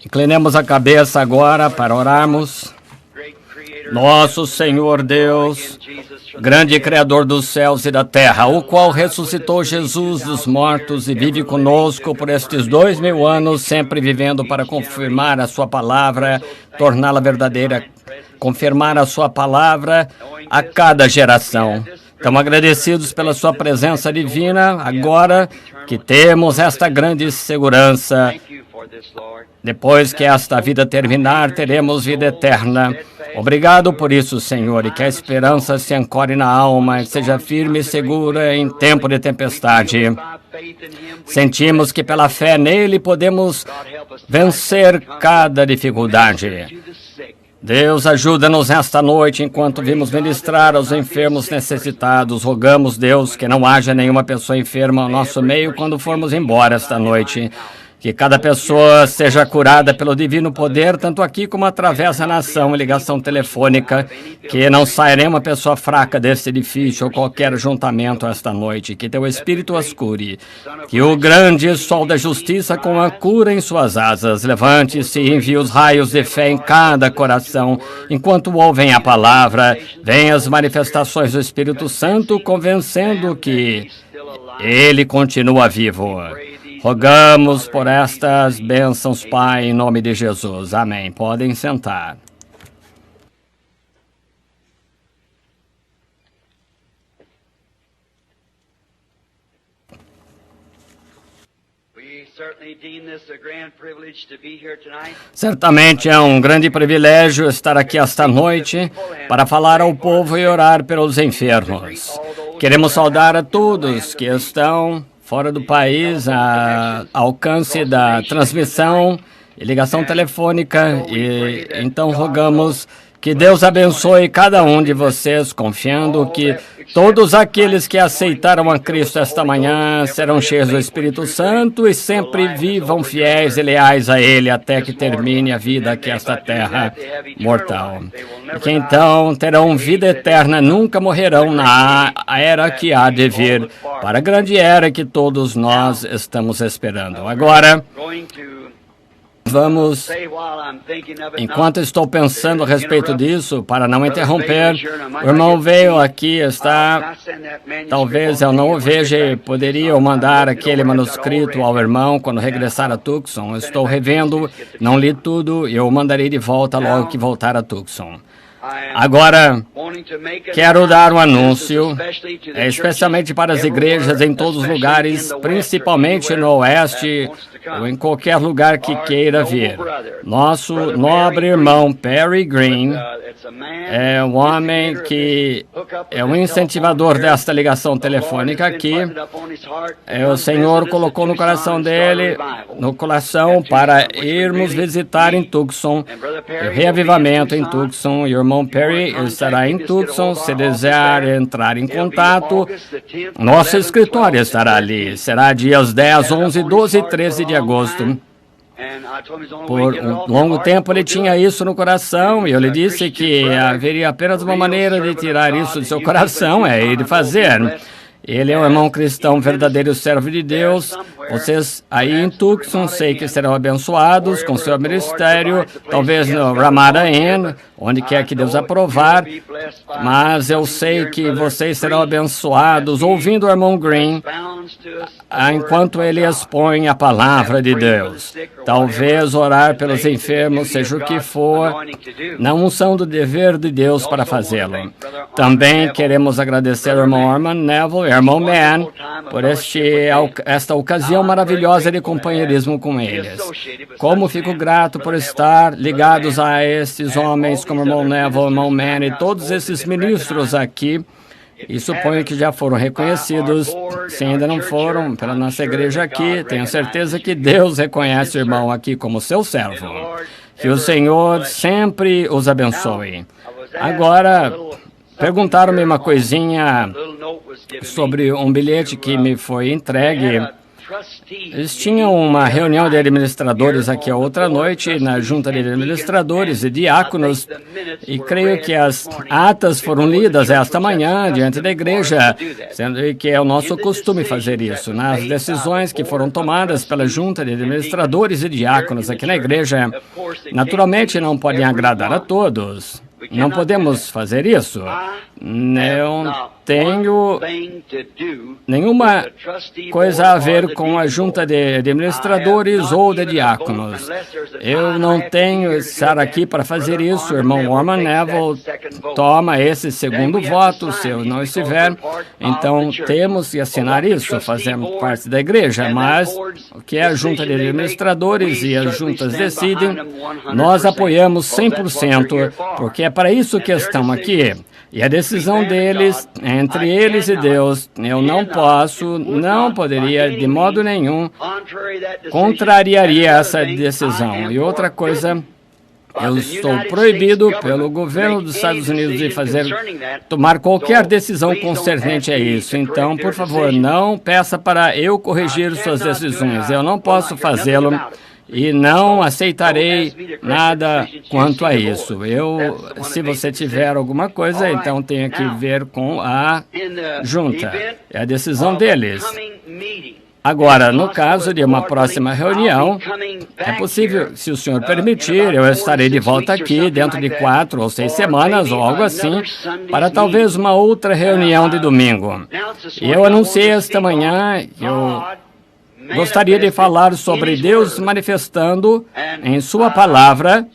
Inclinemos a cabeça agora para orarmos. Nosso Senhor Deus, grande Criador dos céus e da terra, o qual ressuscitou Jesus dos mortos e vive conosco por estes 2000 anos, sempre vivendo para confirmar a sua palavra, torná-la verdadeira, confirmar a sua palavra a cada geração. Estamos agradecidos pela sua presença divina, agora que temos esta grande segurança. Depois que esta vida terminar, teremos vida eterna. Obrigado por isso, Senhor, e que a esperança se ancore na alma e seja firme e segura em tempo de tempestade. Sentimos que pela fé nele podemos vencer cada dificuldade. Deus, ajuda-nos nesta noite enquanto vimos ministrar aos enfermos necessitados. Rogamos, Deus, que não haja nenhuma pessoa enferma ao nosso meio quando formos embora esta noite. Que cada pessoa seja curada pelo divino poder, tanto aqui como através da nação e ligação telefônica. Que não saia nenhuma pessoa fraca deste edifício ou qualquer juntamento esta noite. Que teu Espírito as cure. Que o grande sol da justiça com a cura em suas asas levante-se e envie os raios de fé em cada coração. Enquanto ouvem a palavra, venham as manifestações do Espírito Santo, convencendo que ele continua vivo. Rogamos por estas bênçãos, Pai, em nome de Jesus. Amém. Podem sentar. Certamente é um grande privilégio estar aqui esta noite para falar ao povo e orar pelos enfermos. Queremos saudar a todos que estão fora do país, a alcance da transmissão e ligação telefônica. E então rogamos que Deus abençoe cada um de vocês, confiando que todos aqueles que aceitaram a Cristo esta manhã serão cheios do Espírito Santo e sempre vivam fiéis e leais a Ele até que termine a vida aqui esta terra mortal. E que então terão vida eterna, nunca morrerão na era que há de vir, para a grande era que todos nós estamos esperando. Agora, vamos, enquanto estou pensando a respeito disso, para não interromper, o irmão veio aqui, talvez eu não o veja, poderia mandar aquele manuscrito ao irmão quando regressar a Tucson. Eu estou revendo, não li tudo, e eu o mandarei de volta logo que voltar a Tucson. Agora, quero dar um anúncio, especialmente para as igrejas em todos os lugares, principalmente no Oeste, ou em qualquer lugar que queira vir. Nosso nobre irmão Perry Green é um homem que é um incentivador desta ligação telefônica aqui. O Senhor colocou no coração dele, para irmos visitar em Tucson, o reavivamento em Tucson, e o irmão Perry estará em Tucson. Se desejar entrar em contato, nosso escritório estará ali. Será dias 10, 11, 12 e 13 de agosto. Por um longo tempo ele tinha isso no coração, e eu lhe disse que haveria apenas uma maneira de tirar isso do seu coração, é ele fazer. Ele é um irmão cristão, verdadeiro servo de Deus. Vocês aí em Tucson, sei que serão abençoados com seu ministério, talvez no Ramada Inn, onde quer que Deus aprovar, mas eu sei que vocês serão abençoados ouvindo o irmão Green enquanto ele expõe a palavra de Deus. Talvez orar pelos enfermos, seja o que for, na unção do dever de Deus para fazê-lo. Também queremos agradecer ao irmão Arman Neville e ao irmão Man por esta ocasião maravilhosa de companheirismo com eles. Como fico grato por estar ligados a esses homens como o irmão Neville, o irmão Man e todos esses ministros aqui. E suponho que já foram reconhecidos. Se ainda não foram, pela nossa igreja aqui, tenho certeza que Deus reconhece o irmão aqui como seu servo. Que o Senhor sempre os abençoe. Agora, perguntaram-me uma coisinha sobre um bilhete que me foi entregue eles tinham uma reunião de administradores aqui a outra noite, na junta de administradores e diáconos, e creio que as atas foram lidas esta manhã diante da igreja, sendo que é o nosso costume fazer isso. Nas decisões que foram tomadas pela junta de administradores e diáconos aqui na igreja, naturalmente não podem agradar a todos. Não podemos fazer isso. Não tenho nenhuma coisa a ver com a junta de administradores ou de diáconos. Eu não tenho estar aqui para fazer isso. O irmão Norman Neville toma esse segundo voto, se eu não estiver. Então, temos que assinar isso, fazemos parte da igreja. Mas o que é a junta de administradores e as juntas decidem, nós apoiamos 100%, porque é para isso que estamos aqui. E a decisão deles, entre eles e Deus, eu não poderia, de modo nenhum, contrariaria essa decisão. E outra coisa, eu estou proibido pelo governo dos Estados Unidos de tomar qualquer decisão concernente a isso. Então, por favor, não peça para eu corrigir suas decisões. Eu não posso fazê-lo. E não aceitarei nada quanto a isso. Se você tiver alguma coisa, então tenha que ver com a junta. É a decisão deles. Agora, no caso de uma próxima reunião, é possível, se o senhor permitir, eu estarei de volta aqui dentro de 4 ou 6 semanas ou algo assim, para talvez uma outra reunião de domingo. E eu anunciei esta manhã, gostaria de falar sobre Deus manifestando em sua palavra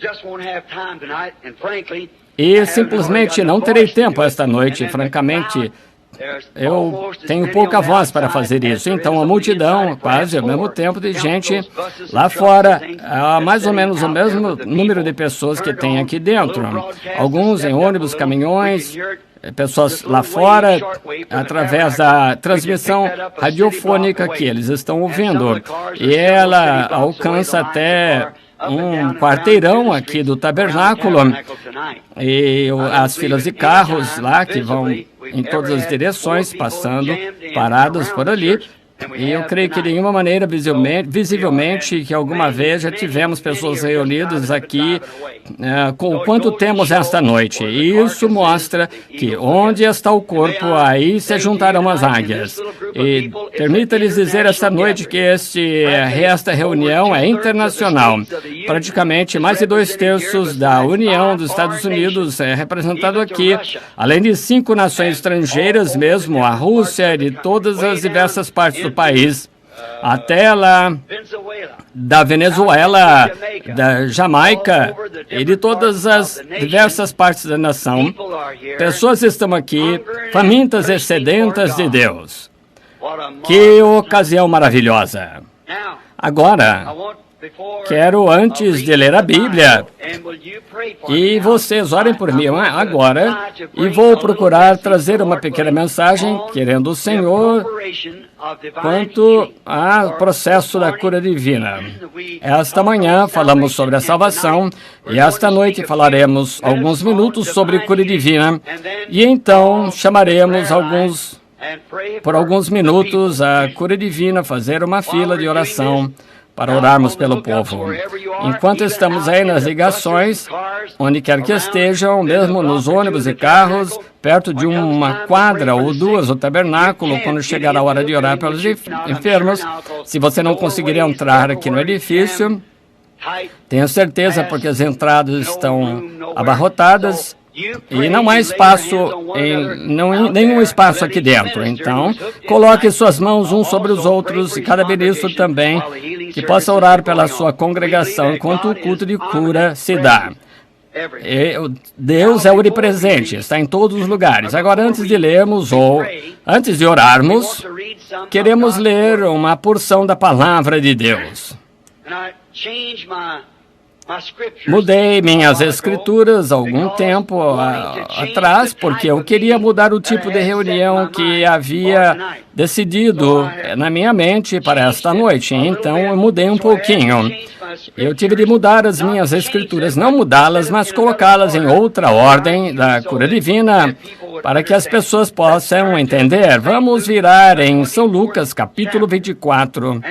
e simplesmente não terei tempo esta noite, francamente. Eu tenho pouca voz para fazer isso. Então, a multidão, quase ao mesmo tempo de gente lá fora, há mais ou menos o mesmo número de pessoas que tem aqui dentro. Alguns em ônibus, caminhões, pessoas lá fora, através da transmissão radiofônica que eles estão ouvindo. E ela alcança até um quarteirão aqui do tabernáculo, e as filas de carros lá que vão em todas as direções, passando, parados por ali. E eu creio que de nenhuma maneira, visivelmente, que alguma vez já tivemos pessoas reunidas aqui com quanto temos esta noite. E isso mostra que onde está o corpo, aí se juntarão as águias. E permita-lhes dizer esta noite que esta reunião é internacional. Praticamente mais de 2/3 da União dos Estados Unidos é representado aqui, além de 5 nações estrangeiras mesmo, a Rússia e de todas as diversas partes do país, até lá da Venezuela, da Jamaica e de todas as diversas partes da nação. Pessoas estão aqui, famintas e sedentas de Deus. Que ocasião maravilhosa! Agora, quero, antes de ler a Bíblia, e vocês orem por mim agora, e vou procurar trazer uma pequena mensagem, querendo o Senhor, quanto ao processo da cura divina. Esta manhã falamos sobre a salvação, e esta noite falaremos alguns minutos sobre cura divina, e então chamaremos por alguns minutos a cura divina, fazer uma fila de oração, para orarmos pelo povo. Enquanto estamos aí nas ligações, onde quer que estejam, mesmo nos ônibus e carros, perto de uma quadra ou 2 do tabernáculo, quando chegar a hora de orar pelos enfermos, se você não conseguir entrar aqui no edifício, tenho certeza, porque as entradas estão abarrotadas, e não há espaço, nenhum espaço aqui dentro. Então, coloque suas mãos uns sobre os outros, e cada ministro também, que possa orar pela sua congregação enquanto o culto de cura se dá. Deus é onipresente, está em todos os lugares. Agora, antes de lermos ou antes de orarmos, queremos ler uma porção da palavra de Deus. Mudei minhas escrituras há algum tempo atrás, porque eu queria mudar o tipo de reunião que havia decidido na minha mente para esta noite. Então, eu mudei um pouquinho. Eu tive de mudar as minhas escrituras, não mudá-las, mas colocá-las em outra ordem da cura divina, para que as pessoas possam entender. Vamos virar em São Lucas, capítulo 24,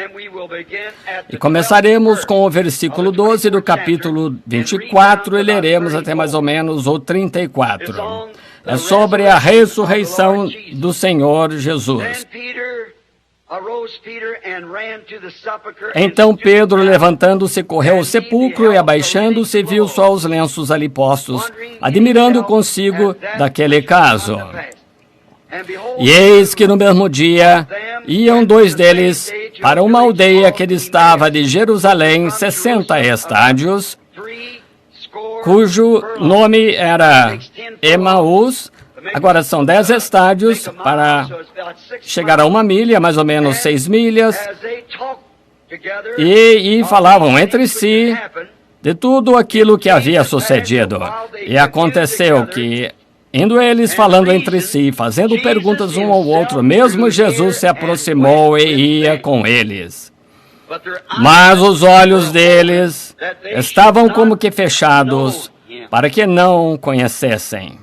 e começaremos com o versículo 12 do capítulo 24 e leremos até mais ou menos o 34. É sobre a ressurreição do Senhor Jesus. Então Pedro, levantando-se, correu ao sepulcro e, abaixando-se, viu só os lenços ali postos, admirando consigo daquele caso. E eis que no mesmo dia iam dois deles para uma aldeia que distava de Jerusalém 60 estádios, cujo nome era Emaús. Agora são 10 estádios para chegar a 1 milha, mais ou menos 6 milhas, e falavam entre si de tudo aquilo que havia sucedido. E aconteceu que, indo eles falando entre si, fazendo perguntas um ao outro, mesmo Jesus se aproximou e ia com eles. Mas os olhos deles estavam como que fechados, para que não o conhecessem.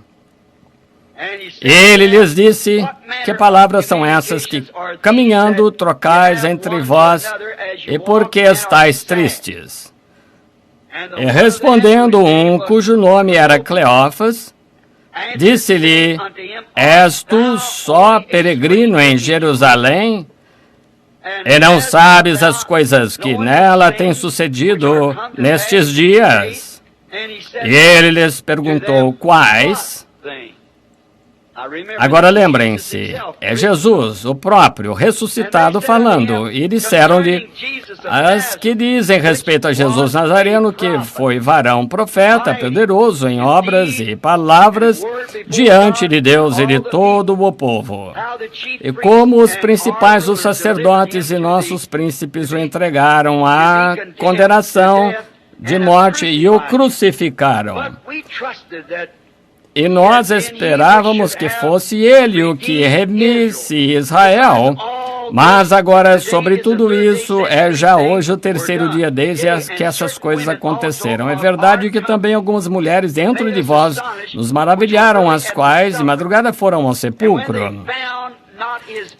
Ele lhes disse: que palavras são essas que, caminhando, trocais entre vós, e por que estáis tristes? E respondendo um, cujo nome era Cleófas, disse-lhe: és tu só peregrino em Jerusalém, e não sabes as coisas que nela têm sucedido nestes dias? E ele lhes perguntou: quais? Agora lembrem-se, é Jesus, o próprio, ressuscitado, falando. E disseram-lhe as que dizem respeito a Jesus Nazareno, que foi varão profeta, poderoso em obras e palavras diante de Deus e de todo o povo. E como os principais dos sacerdotes e nossos príncipes o entregaram à condenação de morte e o crucificaram. E nós esperávamos que fosse ele o que remisse Israel. Mas agora, sobre tudo isso, é já hoje o terceiro dia desde que essas coisas aconteceram. É verdade que também algumas mulheres dentro de vós nos maravilharam, as quais de madrugada foram ao sepulcro.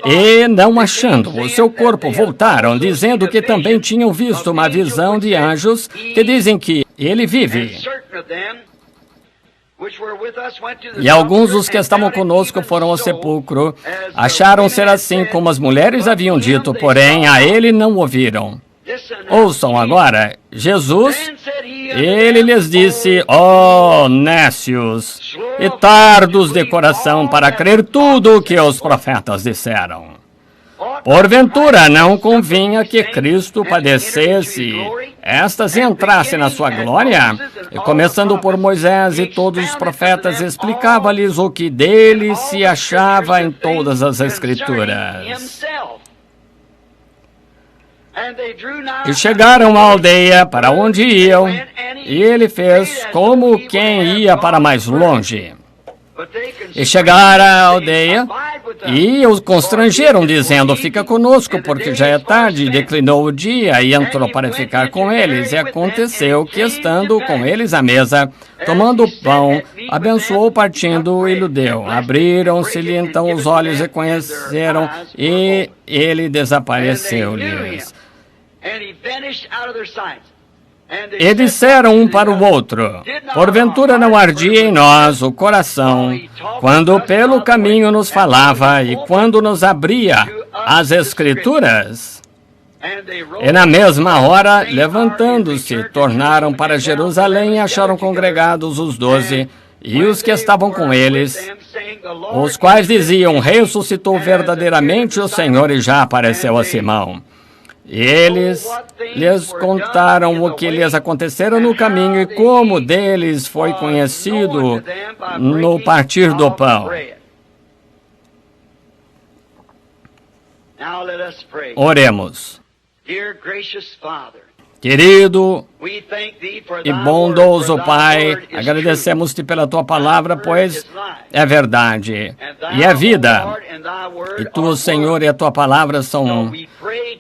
E, não achando o seu corpo, voltaram, dizendo que também tinham visto uma visão de anjos que dizem que ele vive. E alguns dos que estavam conosco foram ao sepulcro, acharam ser assim como as mulheres haviam dito, porém a ele não ouviram. Ouçam agora, Jesus, ele lhes disse: ó nécios e tardos de coração para crer tudo o que os profetas disseram. Porventura não convinha que Cristo padecesse, estas entrasse na sua glória? E começando por Moisés e todos os profetas, explicava-lhes o que dele se achava em todas as Escrituras. E chegaram à aldeia para onde iam, e ele fez como quem ia para mais longe. E chegaram à aldeia e os constrangeram, dizendo: fica conosco, porque já é tarde. E declinou o dia e entrou para ficar com eles. E aconteceu que, estando com eles à mesa, tomando o pão, abençoou partindo e lhe deu. Abriram-se-lhe então os olhos e conheceram, e ele desapareceu-lhes. E disseram um para o outro: porventura não ardia em nós o coração, quando pelo caminho nos falava e quando nos abria as Escrituras? E na mesma hora, levantando-se, tornaram para Jerusalém e acharam congregados os 12 e os que estavam com eles, os quais diziam: ressuscitou verdadeiramente o Senhor e já apareceu a Simão. E eles lhes contaram o que lhes acontecera no caminho e como deles foi conhecido no partir do pão. Oremos. Querido e bondoso Pai, agradecemos-te pela tua palavra, pois é verdade e é vida. E tu, Senhor, e a tua palavra são.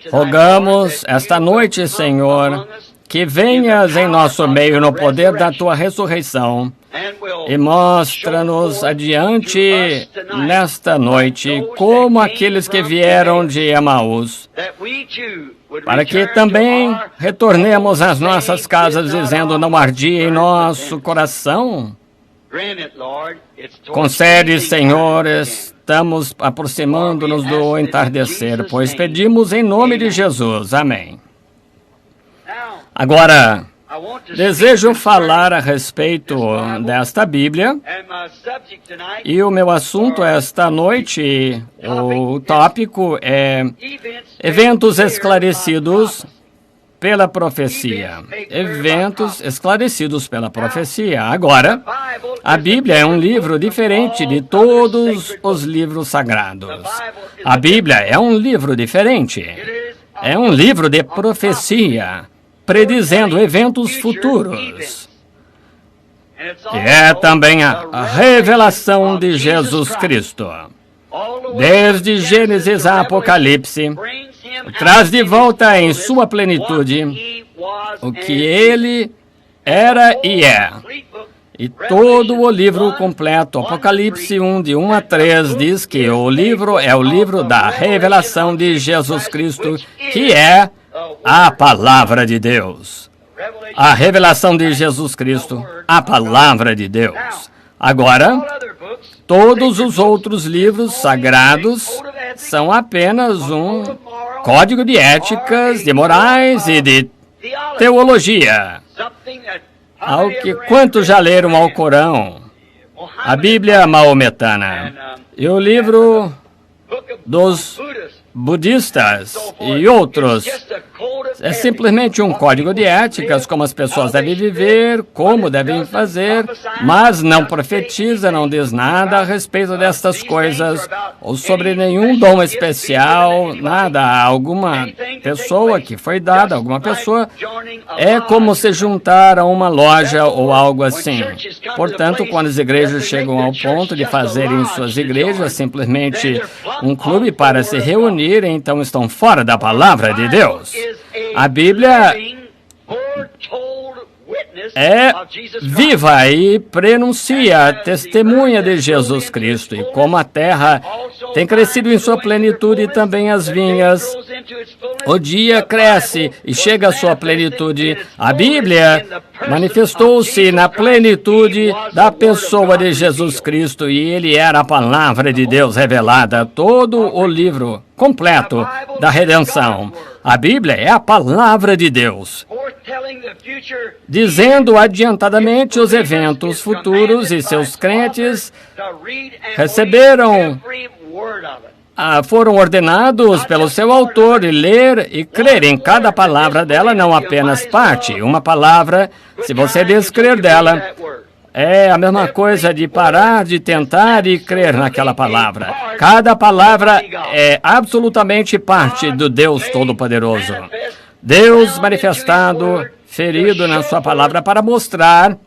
Rogamos esta noite, Senhor, que venhas em nosso meio no poder da tua ressurreição e mostra-nos adiante nesta noite como aqueles que vieram de Emaús, para que também retornemos às nossas casas dizendo: não ardia em nosso coração? Concede, Senhor, estamos aproximando-nos do entardecer, pois pedimos em nome de Jesus. Amém. Agora, desejo falar a respeito desta Bíblia, e o meu assunto esta noite, o tópico é eventos esclarecidos pela profecia. Eventos esclarecidos pela profecia. Agora, a Bíblia é um livro diferente de todos os livros sagrados. A Bíblia é um livro diferente. É um livro de profecia, predizendo eventos futuros. E é também a revelação de Jesus Cristo. Desde Gênesis a Apocalipse, traz de volta em sua plenitude o que ele era e é. E todo o livro completo, Apocalipse 1, de 1 a 3, diz que o livro é o livro da revelação de Jesus Cristo, que é a palavra de Deus. A revelação de Jesus Cristo, a palavra de Deus. Agora, todos os outros livros sagrados são apenas um código de éticas, de morais e de teologia. Ao que quantos já leram ao Corão, a Bíblia maometana e o livro dos budistas e outros, é simplesmente um código de éticas, como as pessoas devem viver, como devem fazer, mas não profetiza, não diz nada a respeito destas coisas, ou sobre nenhum dom especial, nada a alguma pessoa que foi dada, alguma pessoa. É como se juntar a uma loja ou algo assim. Portanto, quando as igrejas chegam ao ponto de fazerem suas igrejas simplesmente um clube para se reunir, então estão fora da palavra de Deus. A Bíblia é viva e prenuncia, testemunha de Jesus Cristo. E como a terra tem crescido em sua plenitude, também as vinhas, o dia cresce e chega à sua plenitude. A Bíblia manifestou-se na plenitude da pessoa de Jesus Cristo, e ele era a palavra de Deus revelada, todo o livro completo da redenção. A Bíblia é a palavra de Deus, dizendo adiantadamente os eventos futuros, e seus crentes receberam, foram ordenados pelo seu autor de ler e crer em cada palavra dela, não apenas parte. Uma palavra, se você descrer dela, é a mesma coisa de parar de tentar e crer naquela palavra. Cada palavra é absolutamente parte do Deus Todo-Poderoso. Deus manifestado, ferido na sua palavra para mostrar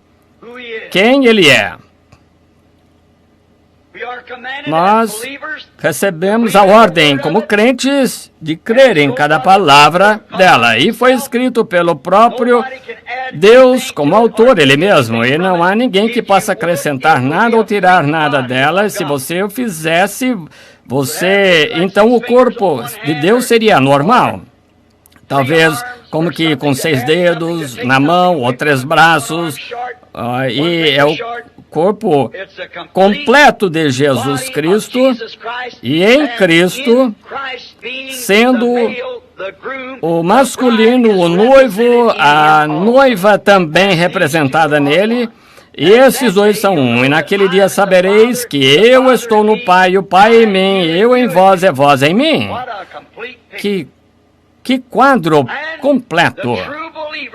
quem Ele é. Nós recebemos a ordem, como crentes, de crer em cada palavra dela. E foi escrito pelo próprio Deus como autor, Ele mesmo. E não há ninguém que possa acrescentar nada ou tirar nada dela. Se você o fizesse, então o corpo de Deus seria normal. Talvez como que com 6 dedos na mão ou 3 braços. E é o corpo completo de Jesus Cristo, e em Cristo, sendo o masculino, o noivo, a noiva também representada nele, e esses dois são um. E naquele dia sabereis que eu estou no Pai, o Pai em mim, eu em vós e vós em mim. Que quadro completo!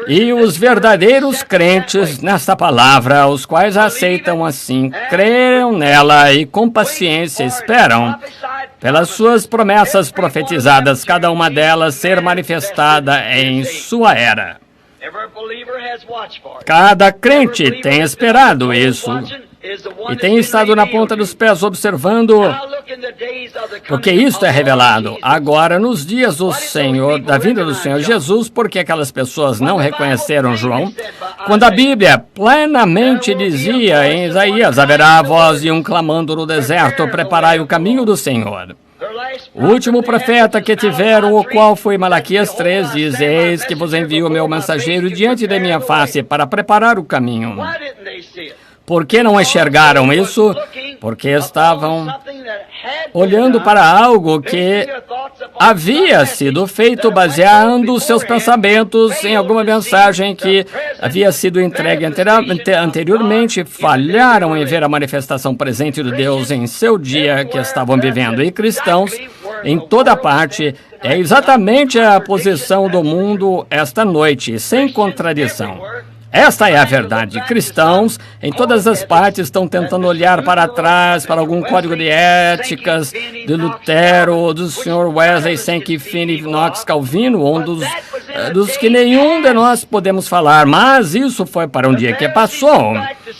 E os verdadeiros crentes nesta palavra, os quais aceitam assim, creram nela e com paciência esperam pelas suas promessas profetizadas, cada uma delas ser manifestada em sua era. Cada crente tem esperado isso e tem estado na ponta dos pés observando Porque isto é revelado agora nos dias do Senhor, da vinda do Senhor Jesus, porque aquelas pessoas não reconheceram João, quando a Bíblia plenamente dizia em Isaías: haverá a voz de um clamando no deserto, preparai o caminho do Senhor. O último profeta que tiveram, o qual foi Malaquias 3, diz: eis que vos envio o meu mensageiro diante da minha face para preparar o caminho. Por que não enxergaram isso? Porque estavam olhando para algo que havia sido feito baseando seus pensamentos em alguma mensagem que havia sido entregue anteriormente. Falharam em ver a manifestação presente de Deus em seu dia que estavam vivendo. E cristãos, em toda parte, é exatamente a posição do mundo esta noite, sem contradição. Esta é a verdade. Cristãos, em todas as partes, estão tentando olhar para trás, para algum código de éticas de Lutero, do Sr. Wesley, Sankey, Finney, Knox, Calvino, um dos que nenhum de nós podemos falar. Mas isso foi para um dia que passou.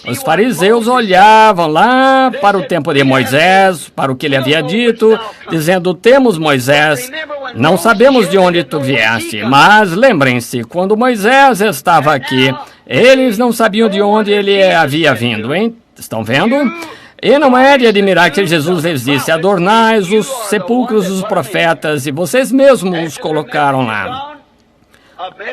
Os fariseus olhavam lá para o tempo de Moisés, para o que ele havia dito, dizendo: temos Moisés, não sabemos de onde tu vieste. Mas lembrem-se, quando Moisés estava aqui, eles não sabiam de onde ele havia vindo, hein? Estão vendo? E não é de admirar que Jesus lhes disse: adornais os sepulcros dos profetas, e vocês mesmos os colocaram lá.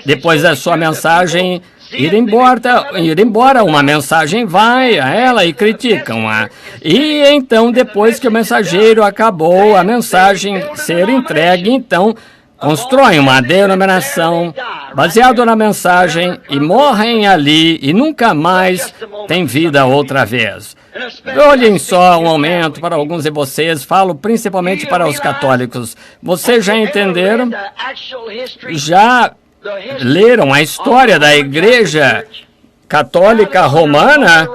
Depois da sua mensagem ir embora, uma mensagem vai a ela e criticam-a. E então, depois que o mensageiro acabou a mensagem ser entregue, então constroem uma denominação baseada na mensagem e morrem ali e nunca mais têm vida outra vez. Olhem só um momento para alguns de vocês, falo principalmente para os católicos. Vocês já entenderam? Já leram a história da Igreja Católica Romana,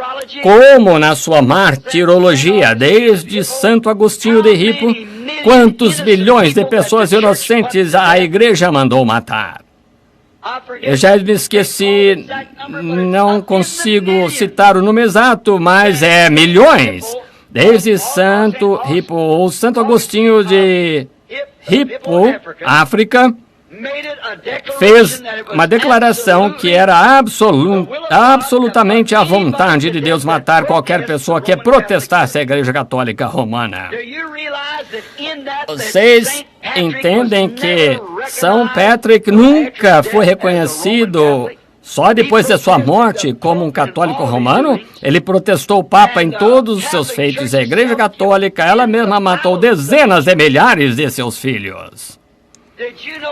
como na sua martirologia, desde Santo Agostinho de Hippo, quantos bilhões de pessoas inocentes a Igreja mandou matar? Eu já me esqueci, não consigo citar o número exato, mas é milhões. Desde Santo Hippo, ou Santo Agostinho de Hippo, África, fez uma declaração que era absolutamente à vontade de Deus matar qualquer pessoa que protestasse a Igreja Católica Romana. Vocês entendem que São Patrick nunca foi reconhecido só depois de sua morte como um católico romano? Ele protestou o Papa em todos os seus feitos. A Igreja Católica, ela mesma matou dezenas de milhares de seus filhos.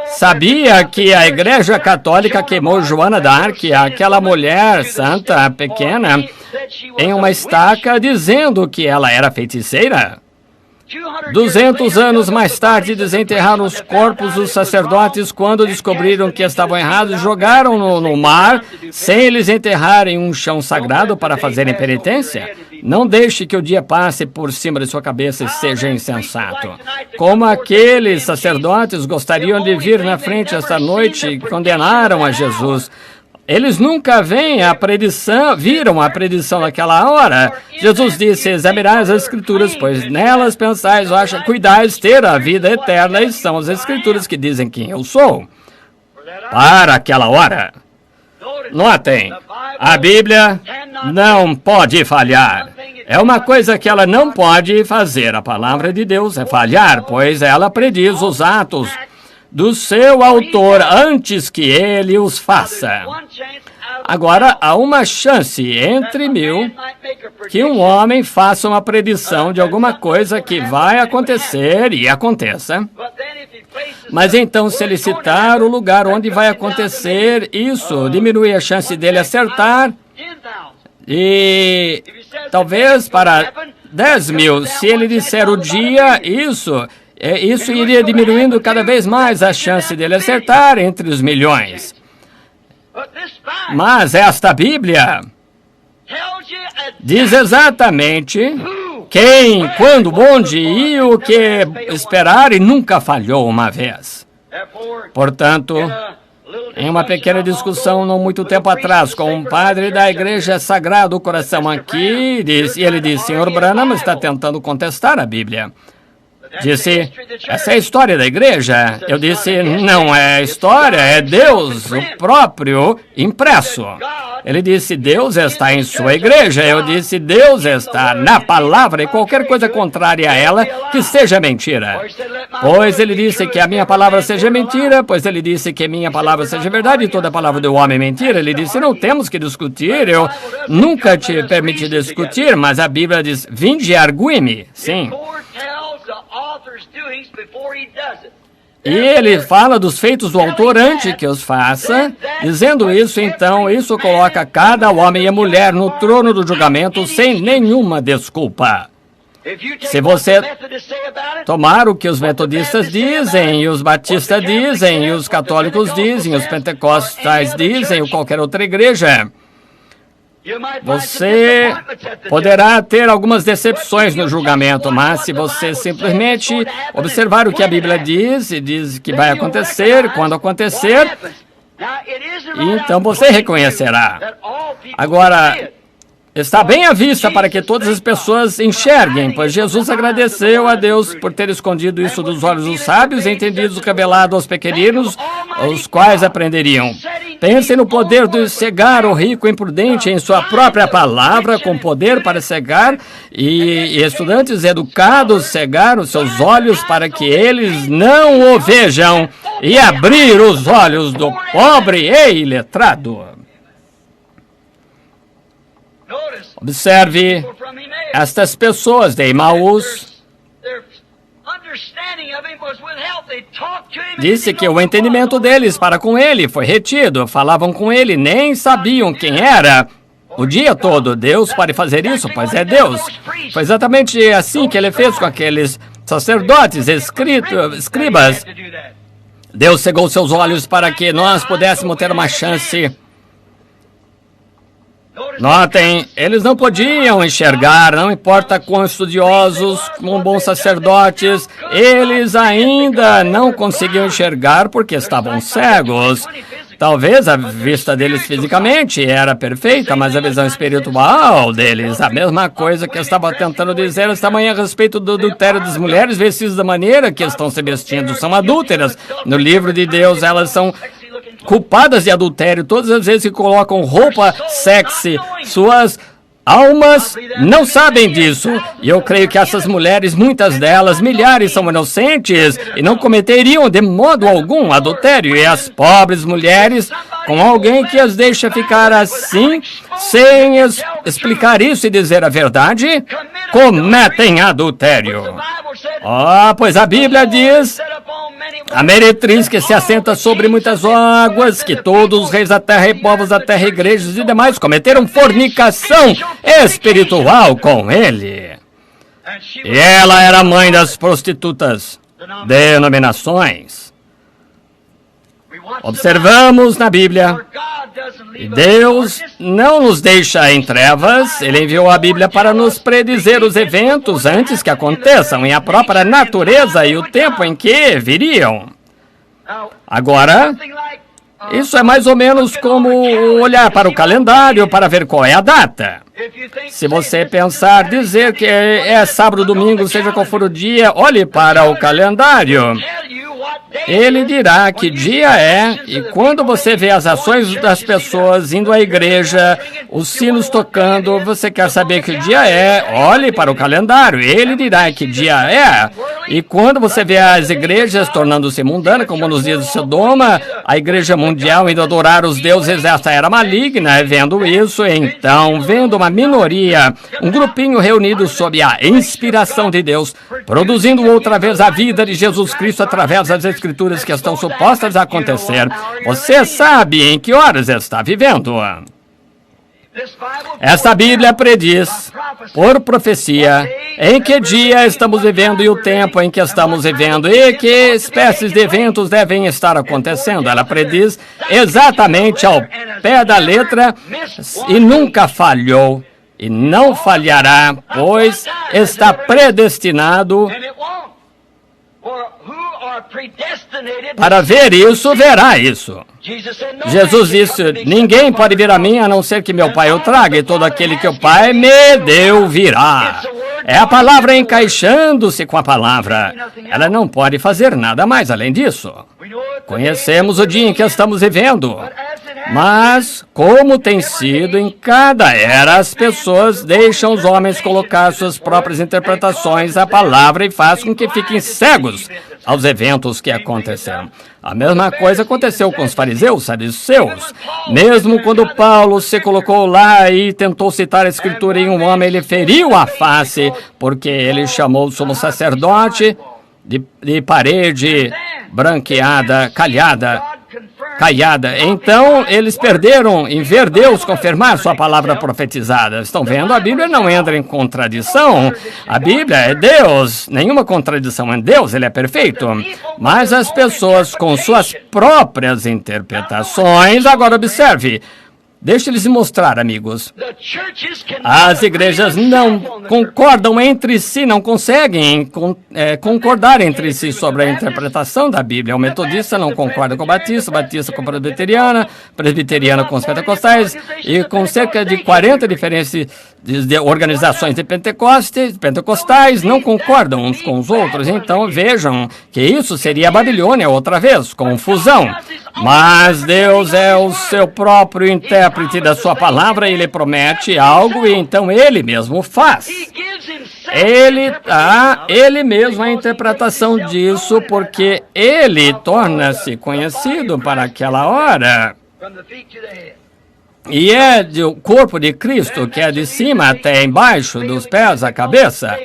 Sabia que a Igreja Católica queimou Joana d'Arc, aquela mulher santa pequena, em uma estaca, dizendo que ela era feiticeira? 200 anos mais tarde, desenterraram os corpos dos sacerdotes quando descobriram que estavam errados, jogaram no mar, sem eles enterrarem um chão sagrado para fazerem penitência. Não deixe que o dia passe por cima de sua cabeça e seja insensato. Como aqueles sacerdotes gostariam de vir na frente esta noite e condenaram a Jesus. Eles nunca viram a predição naquela hora. Jesus disse: examinais as Escrituras, pois nelas pensais, cuidais ter a vida eterna, e são as Escrituras que dizem quem eu sou. Para aquela hora. Notem, a Bíblia não pode falhar. É uma coisa que ela não pode fazer. A palavra de Deus é falhar, pois ela prediz os atos do seu autor antes que ele os faça. Agora, há uma chance entre 1000 que um homem faça uma predição de alguma coisa que vai acontecer e aconteça. Mas então, se ele citar o lugar onde vai acontecer, isso diminui a chance dele acertar. E talvez para 10.000, se ele disser o dia, isso iria diminuindo cada vez mais a chance dele acertar entre os milhões. Mas esta Bíblia diz exatamente quem, quando, onde e o que esperar, e nunca falhou uma vez. Portanto, em uma pequena discussão não muito tempo atrás com um padre da Igreja Sagrado do Coração aqui, ele disse: Sr. Branham está tentando contestar a Bíblia. disse, essa é a história da igreja. Eu disse, não é história, é Deus, o próprio impresso. Ele disse, Deus está em sua igreja. Eu disse, Deus está na palavra e qualquer coisa contrária a ela que seja mentira. Pois ele disse que a minha palavra seja mentira, pois ele disse que a minha palavra seja verdade e toda a palavra do homem é mentira. Ele disse, não temos que discutir, eu nunca te permiti discutir, mas a Bíblia diz, vinde e argui-me. Sim. E ele fala dos feitos do autor antes que os faça. Dizendo isso, então, isso coloca cada homem e mulher no trono do julgamento sem nenhuma desculpa. Se você tomar o que os metodistas dizem, e os batistas dizem, e os católicos dizem, os pentecostais dizem, ou qualquer outra igreja, você poderá ter algumas decepções no julgamento, mas se você simplesmente observar o que a Bíblia diz, e diz que vai acontecer, quando acontecer, então você reconhecerá. Agora, está bem à vista para que todas as pessoas enxerguem, pois Jesus agradeceu a Deus por ter escondido isso dos olhos dos sábios e entendidos revelado aos pequeninos, os quais aprenderiam. Pensem no poder de cegar o rico imprudente em sua própria palavra, com poder para cegar, e estudantes educados cegar os seus olhos para que eles não o vejam, e abrir os olhos do pobre e iletrado. Observe estas pessoas de Emaús. Disse que o entendimento deles para com ele foi retido. Falavam com ele, nem sabiam quem era. O dia todo, Deus pode fazer isso, pois é Deus. Foi exatamente assim que ele fez com aqueles sacerdotes, escribas. Deus cegou seus olhos para que nós pudéssemos ter uma chance. Notem, eles não podiam enxergar, não importa quão estudiosos, quão bons sacerdotes, eles ainda não conseguiam enxergar porque estavam cegos. Talvez a vista deles fisicamente era perfeita, mas a visão espiritual deles, a mesma coisa que eu estava tentando dizer esta manhã a respeito do adultério das mulheres vestidas da maneira que estão se vestindo, são adúlteras. No livro de Deus, elas são culpadas de adultério todas as vezes que colocam roupa sexy. Suas almas não sabem disso. E eu creio que essas mulheres, muitas delas, milhares, são inocentes e não cometeriam de modo algum adultério. E as pobres mulheres, com alguém que as deixa ficar assim, sem explicar isso e dizer a verdade, cometem adultério. Pois a Bíblia diz, a meretriz que se assenta sobre muitas águas, que todos os reis da terra e povos da terra, igrejas e demais cometeram fornicação espiritual com ele. E ela era mãe das prostitutas, denominações. Observamos na Bíblia, e Deus não nos deixa em trevas. Ele enviou a Bíblia para nos predizer os eventos antes que aconteçam, e a própria natureza e o tempo em que viriam. Agora, isso é mais ou menos como olhar para o calendário para ver qual é a data. Se você pensar, dizer que é sábado, domingo, seja qual for o dia, olhe para o calendário. Ele dirá que dia é, e quando você vê as ações das pessoas indo à igreja, os sinos tocando, você quer saber que dia é, olhe para o calendário. Ele dirá que dia é. E quando você vê as igrejas tornando-se mundanas, como nos dias de Sodoma, a igreja mundial indo adorar os deuses dessa era maligna, vendo isso, então, vendo uma minoria, um grupinho reunido sob a inspiração de Deus, produzindo outra vez a vida de Jesus Cristo através das Escrituras que estão supostas a acontecer, você sabe em que horas está vivendo. Esta Bíblia prediz, por profecia, em que dia estamos vivendo e o tempo em que estamos vivendo e que espécies de eventos devem estar acontecendo. Ela prediz exatamente ao pé da letra e nunca falhou e não falhará, pois está predestinado. Para ver isso, verá isso. Jesus disse, ninguém pode vir a mim a não ser que meu Pai o traga, e todo aquele que o Pai me deu virá. É a palavra encaixando-se com a palavra. Ela não pode fazer nada mais além disso. Conhecemos o dia em que estamos vivendo. Mas, como tem sido em cada era, as pessoas deixam os homens colocar suas próprias interpretações à palavra e faz com que fiquem cegos aos eventos que aconteceram. A mesma coisa aconteceu com os fariseus, saduceus. Mesmo quando Paulo se colocou lá e tentou citar a Escritura em um homem, ele feriu a face, porque ele chamou o sumo sacerdote de parede branqueada, caiada. Então, eles perderam em ver Deus confirmar sua palavra profetizada. Estão vendo? A Bíblia não entra em contradição. A Bíblia é Deus. Nenhuma contradição em Deus, ele é perfeito. Mas as pessoas com suas próprias interpretações, agora observe. Deixa eles mostrar, amigos. As igrejas não concordam entre si, não conseguem concordar entre si sobre a interpretação da Bíblia. O metodista não concorda com o batista com a presbiteriana com os pentecostais, e com cerca de 40 diferentes organizações de pentecostais não concordam uns com os outros. Então vejam que isso seria a Babilônia outra vez, confusão. Mas Deus é o seu próprio intérprete da sua palavra, ele promete algo e então ele mesmo faz. Ele dá ele mesmo a interpretação disso, porque ele torna-se conhecido para aquela hora. E é do corpo de Cristo, que é de cima até embaixo, dos pés à cabeça.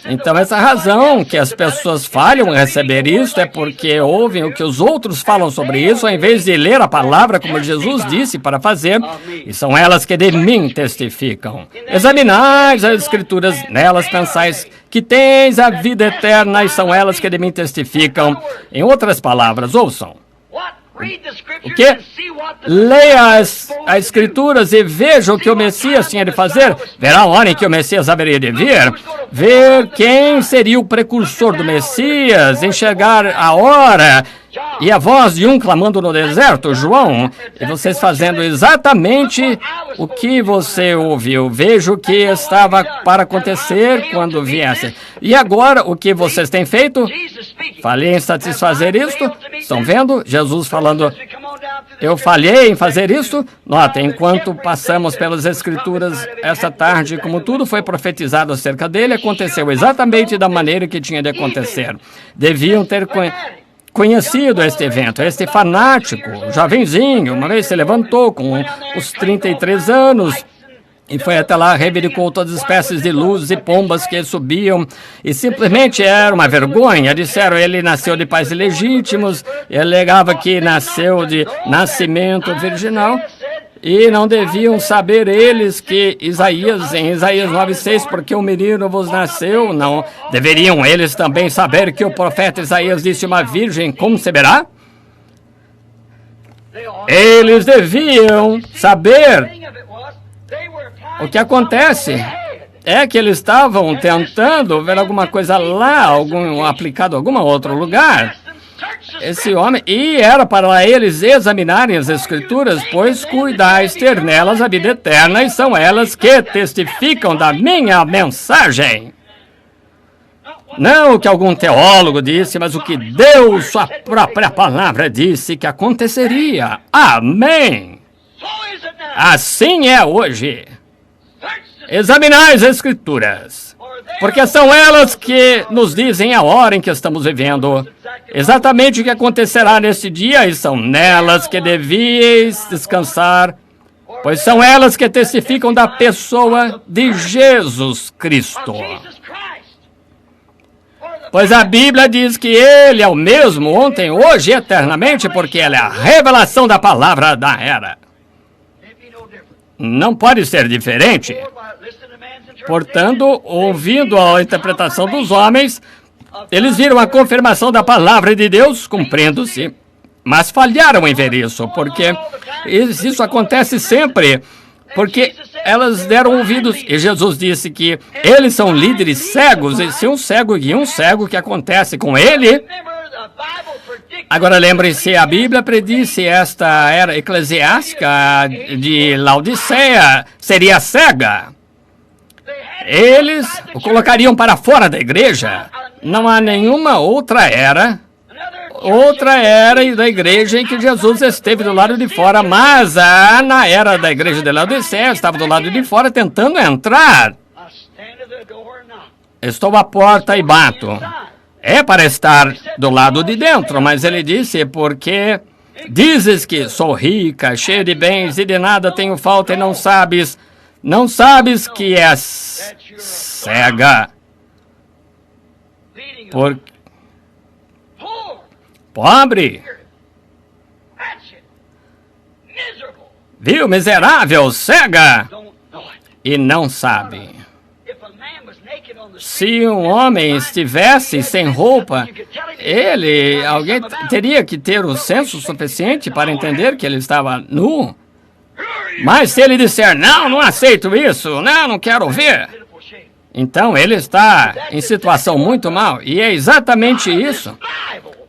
Então, essa razão que as pessoas falham em receber isso é porque ouvem o que os outros falam sobre isso, ao invés de ler a palavra como Jesus disse para fazer, e são elas que de mim testificam. Examinais as Escrituras, nelas pensais que tens a vida eterna, e são elas que de mim testificam. Em outras palavras, ouçam. O quê? Leia as Escrituras e veja o que o Messias tinha de fazer. Verá a hora em que o Messias haveria de vir. Ver quem seria o precursor do Messias. Enxergar a hora e a voz de um clamando no deserto, João. E vocês fazendo exatamente o que você ouviu. Veja o que estava para acontecer quando viesse. E agora, o que vocês têm feito? Falhei em satisfazer isto? Estão vendo? Jesus falando, eu falhei em fazer isto? Notem, enquanto passamos pelas Escrituras esta tarde, como tudo foi profetizado acerca dele, aconteceu exatamente da maneira que tinha de acontecer. Deviam ter conhecido este evento. Este fanático, jovenzinho, uma vez se levantou com os 33 anos, e foi até lá, reivindicou todas as espécies de luzes e pombas que subiam, e simplesmente era uma vergonha. Disseram, ele nasceu de pais ilegítimos, ele alegava que nasceu de nascimento virginal, e não deviam saber eles que em Isaías 9:6, porque o menino vos nasceu, não deveriam eles também saber que o profeta Isaías disse, uma virgem conceberá? Eles deviam saber. O que acontece é que eles estavam tentando ver alguma coisa lá, aplicado em algum outro lugar. Esse homem, e era para eles examinarem as Escrituras, pois cuidais ter nelas a vida eterna, e são elas que testificam da minha mensagem. Não o que algum teólogo disse, mas o que Deus, sua própria palavra, disse que aconteceria. Amém! Assim é hoje. Examinai as Escrituras, porque são elas que nos dizem a hora em que estamos vivendo, exatamente o que acontecerá neste dia, e são nelas que devíeis descansar, pois são elas que testificam da pessoa de Jesus Cristo. Pois a Bíblia diz que Ele é o mesmo ontem, hoje e eternamente, porque Ele é a revelação da palavra da era. Não pode ser diferente. Portanto, ouvindo a interpretação dos homens, eles viram a confirmação da palavra de Deus cumprindo-se, mas falharam em ver isso, porque isso acontece sempre, porque elas deram ouvidos, e Jesus disse que eles são líderes cegos, e se um cego guia um cego, o que acontece com ele? Agora lembre-se, a Bíblia predisse esta era eclesiástica de Laodiceia seria cega. eles o colocariam para fora da igreja. Não há nenhuma outra era da igreja em que Jesus esteve do lado de fora, mas na era da igreja de Laodiceia, estava do lado de fora tentando entrar. Estou à porta e bato. É para estar do lado de dentro, mas ele disse, porque dizes que sou rica, cheia de bens e de nada tenho falta e não sabes que és cega. Pobre, viu, miserável, cega, e não sabe. Se um homem estivesse sem roupa, alguém teria que ter o senso suficiente para entender que ele estava nu. Mas se ele disser, não aceito isso, não quero ver, então ele está em situação muito mal. E é exatamente isso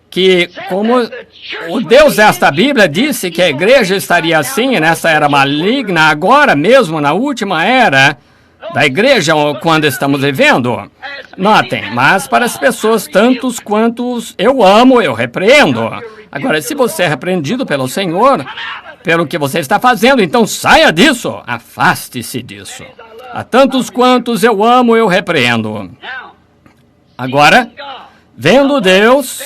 que, como o Deus desta Bíblia disse que a igreja estaria assim nessa era maligna, agora mesmo na última era da igreja, quando estamos vivendo. Notem, mas para as pessoas, tantos quantos eu amo, eu repreendo. Agora, se você é repreendido pelo Senhor, pelo que você está fazendo, então saia disso, afaste-se disso. A tantos quantos eu amo, eu repreendo. Agora, vendo Deus...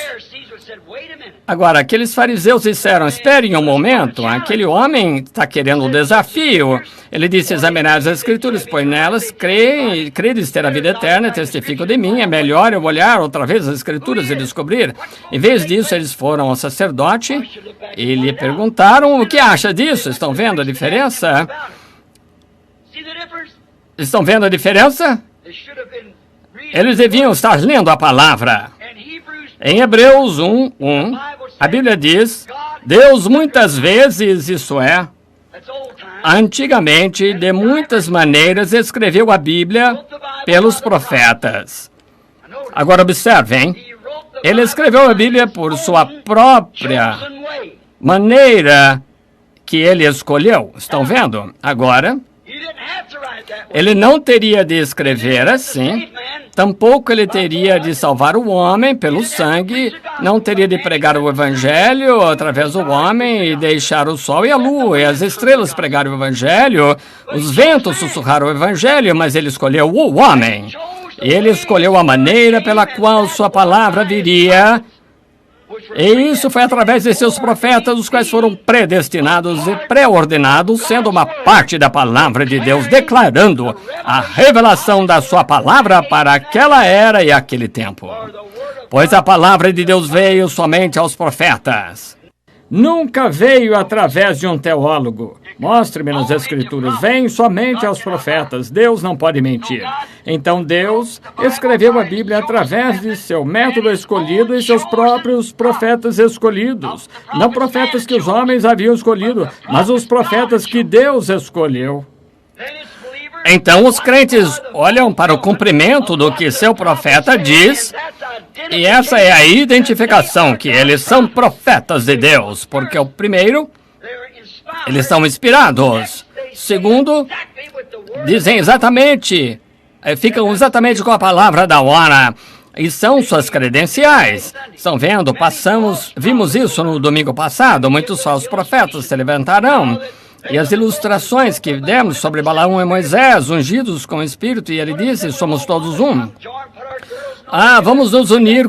Agora, aqueles fariseus disseram, esperem um momento, aquele homem está querendo um desafio. Ele disse, examinar as Escrituras, pois nelas credes ter a vida eterna, testificam de mim, é melhor eu olhar outra vez as Escrituras e descobrir. Em vez disso, eles foram ao sacerdote e lhe perguntaram, o que acha disso? Estão vendo a diferença? Estão vendo a diferença? Eles deviam estar lendo a palavra. Em Hebreus 1:1, a Bíblia diz, Deus muitas vezes, isso é, antigamente, de muitas maneiras, escreveu a Bíblia pelos profetas. Agora observem, ele escreveu a Bíblia por sua própria maneira que ele escolheu. Estão vendo? Agora, ele não teria de escrever assim, tampouco ele teria de salvar o homem pelo sangue, não teria de pregar o evangelho através do homem e deixar o sol e a lua e as estrelas pregar o evangelho, os ventos sussurrar o evangelho, mas ele escolheu o homem. Ele escolheu a maneira pela qual sua palavra viria. E isso foi através de seus profetas, os quais foram predestinados e pré-ordenados, sendo uma parte da palavra de Deus, declarando a revelação da sua palavra para aquela era e aquele tempo. Pois a palavra de Deus veio somente aos profetas. Nunca veio através de um teólogo. Mostre-me nas Escrituras. Vem somente aos profetas. Deus não pode mentir. Então Deus escreveu a Bíblia através de seu método escolhido e seus próprios profetas escolhidos. Não profetas que os homens haviam escolhido, mas os profetas que Deus escolheu. Então os crentes olham para o cumprimento do que seu profeta diz, e essa é a identificação que eles são profetas de Deus, porque o primeiro, eles são inspirados. Segundo, dizem exatamente, ficam exatamente com a palavra da hora, e são suas credenciais. Estão vendo? Vimos isso no domingo passado, muitos falsos profetas se levantarão. E as ilustrações que demos sobre Balaão e Moisés, ungidos com o Espírito, e ele disse, somos todos um. Vamos nos unir,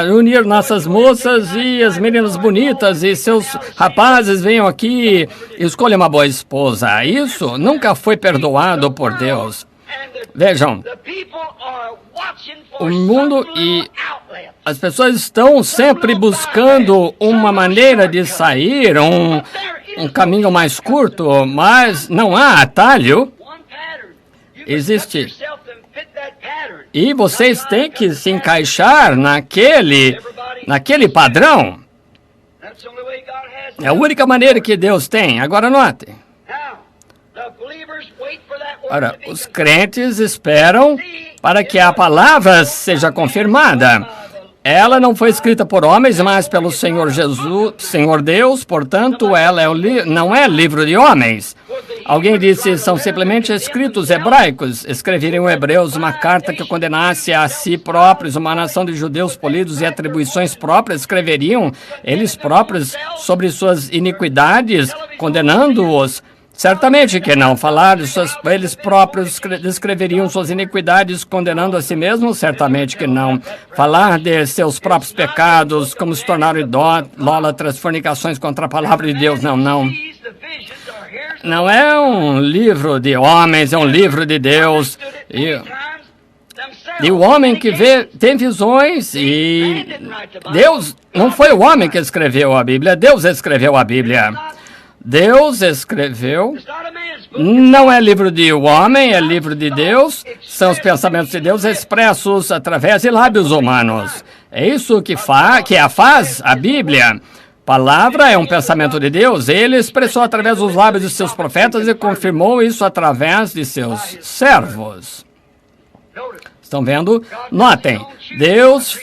unir nossas moças e as meninas bonitas e seus rapazes venham aqui e escolham uma boa esposa. Isso nunca foi perdoado por Deus. Vejam, o mundo e as pessoas estão sempre buscando uma maneira de sair, um caminho mais curto, mas não há atalho. Existe. E vocês têm que se encaixar naquele padrão. É a única maneira que Deus tem. Agora notem. Ora, os crentes esperam para que a palavra seja confirmada. Ela não foi escrita por homens, mas pelo Senhor Jesus, Senhor Deus, portanto, ela não é livro de homens. Alguém disse, são simplesmente escritos hebraicos. Escreveriam hebreus uma carta que condenasse a si próprios, uma nação de judeus polidos e atribuições próprias. Escreveriam eles próprios sobre suas iniquidades, condenando-os. Certamente que não. Falar de eles próprios descreveriam suas iniquidades, condenando a si mesmos? Certamente que não. Falar de seus próprios pecados, como se tornaram idólatras, fornicações contra a palavra de Deus? Não, não. Não é um livro de homens, é um livro de Deus. E o homem que tem visões, e Deus, não foi o homem que escreveu a Bíblia, Deus escreveu a Bíblia. Deus escreveu, não é livro de homem, é livro de Deus, são os pensamentos de Deus expressos através de lábios humanos. É isso que faz a Bíblia. Palavra é um pensamento de Deus, ele expressou através dos lábios de seus profetas e confirmou isso através de seus servos. Estão vendo? Notem, Deus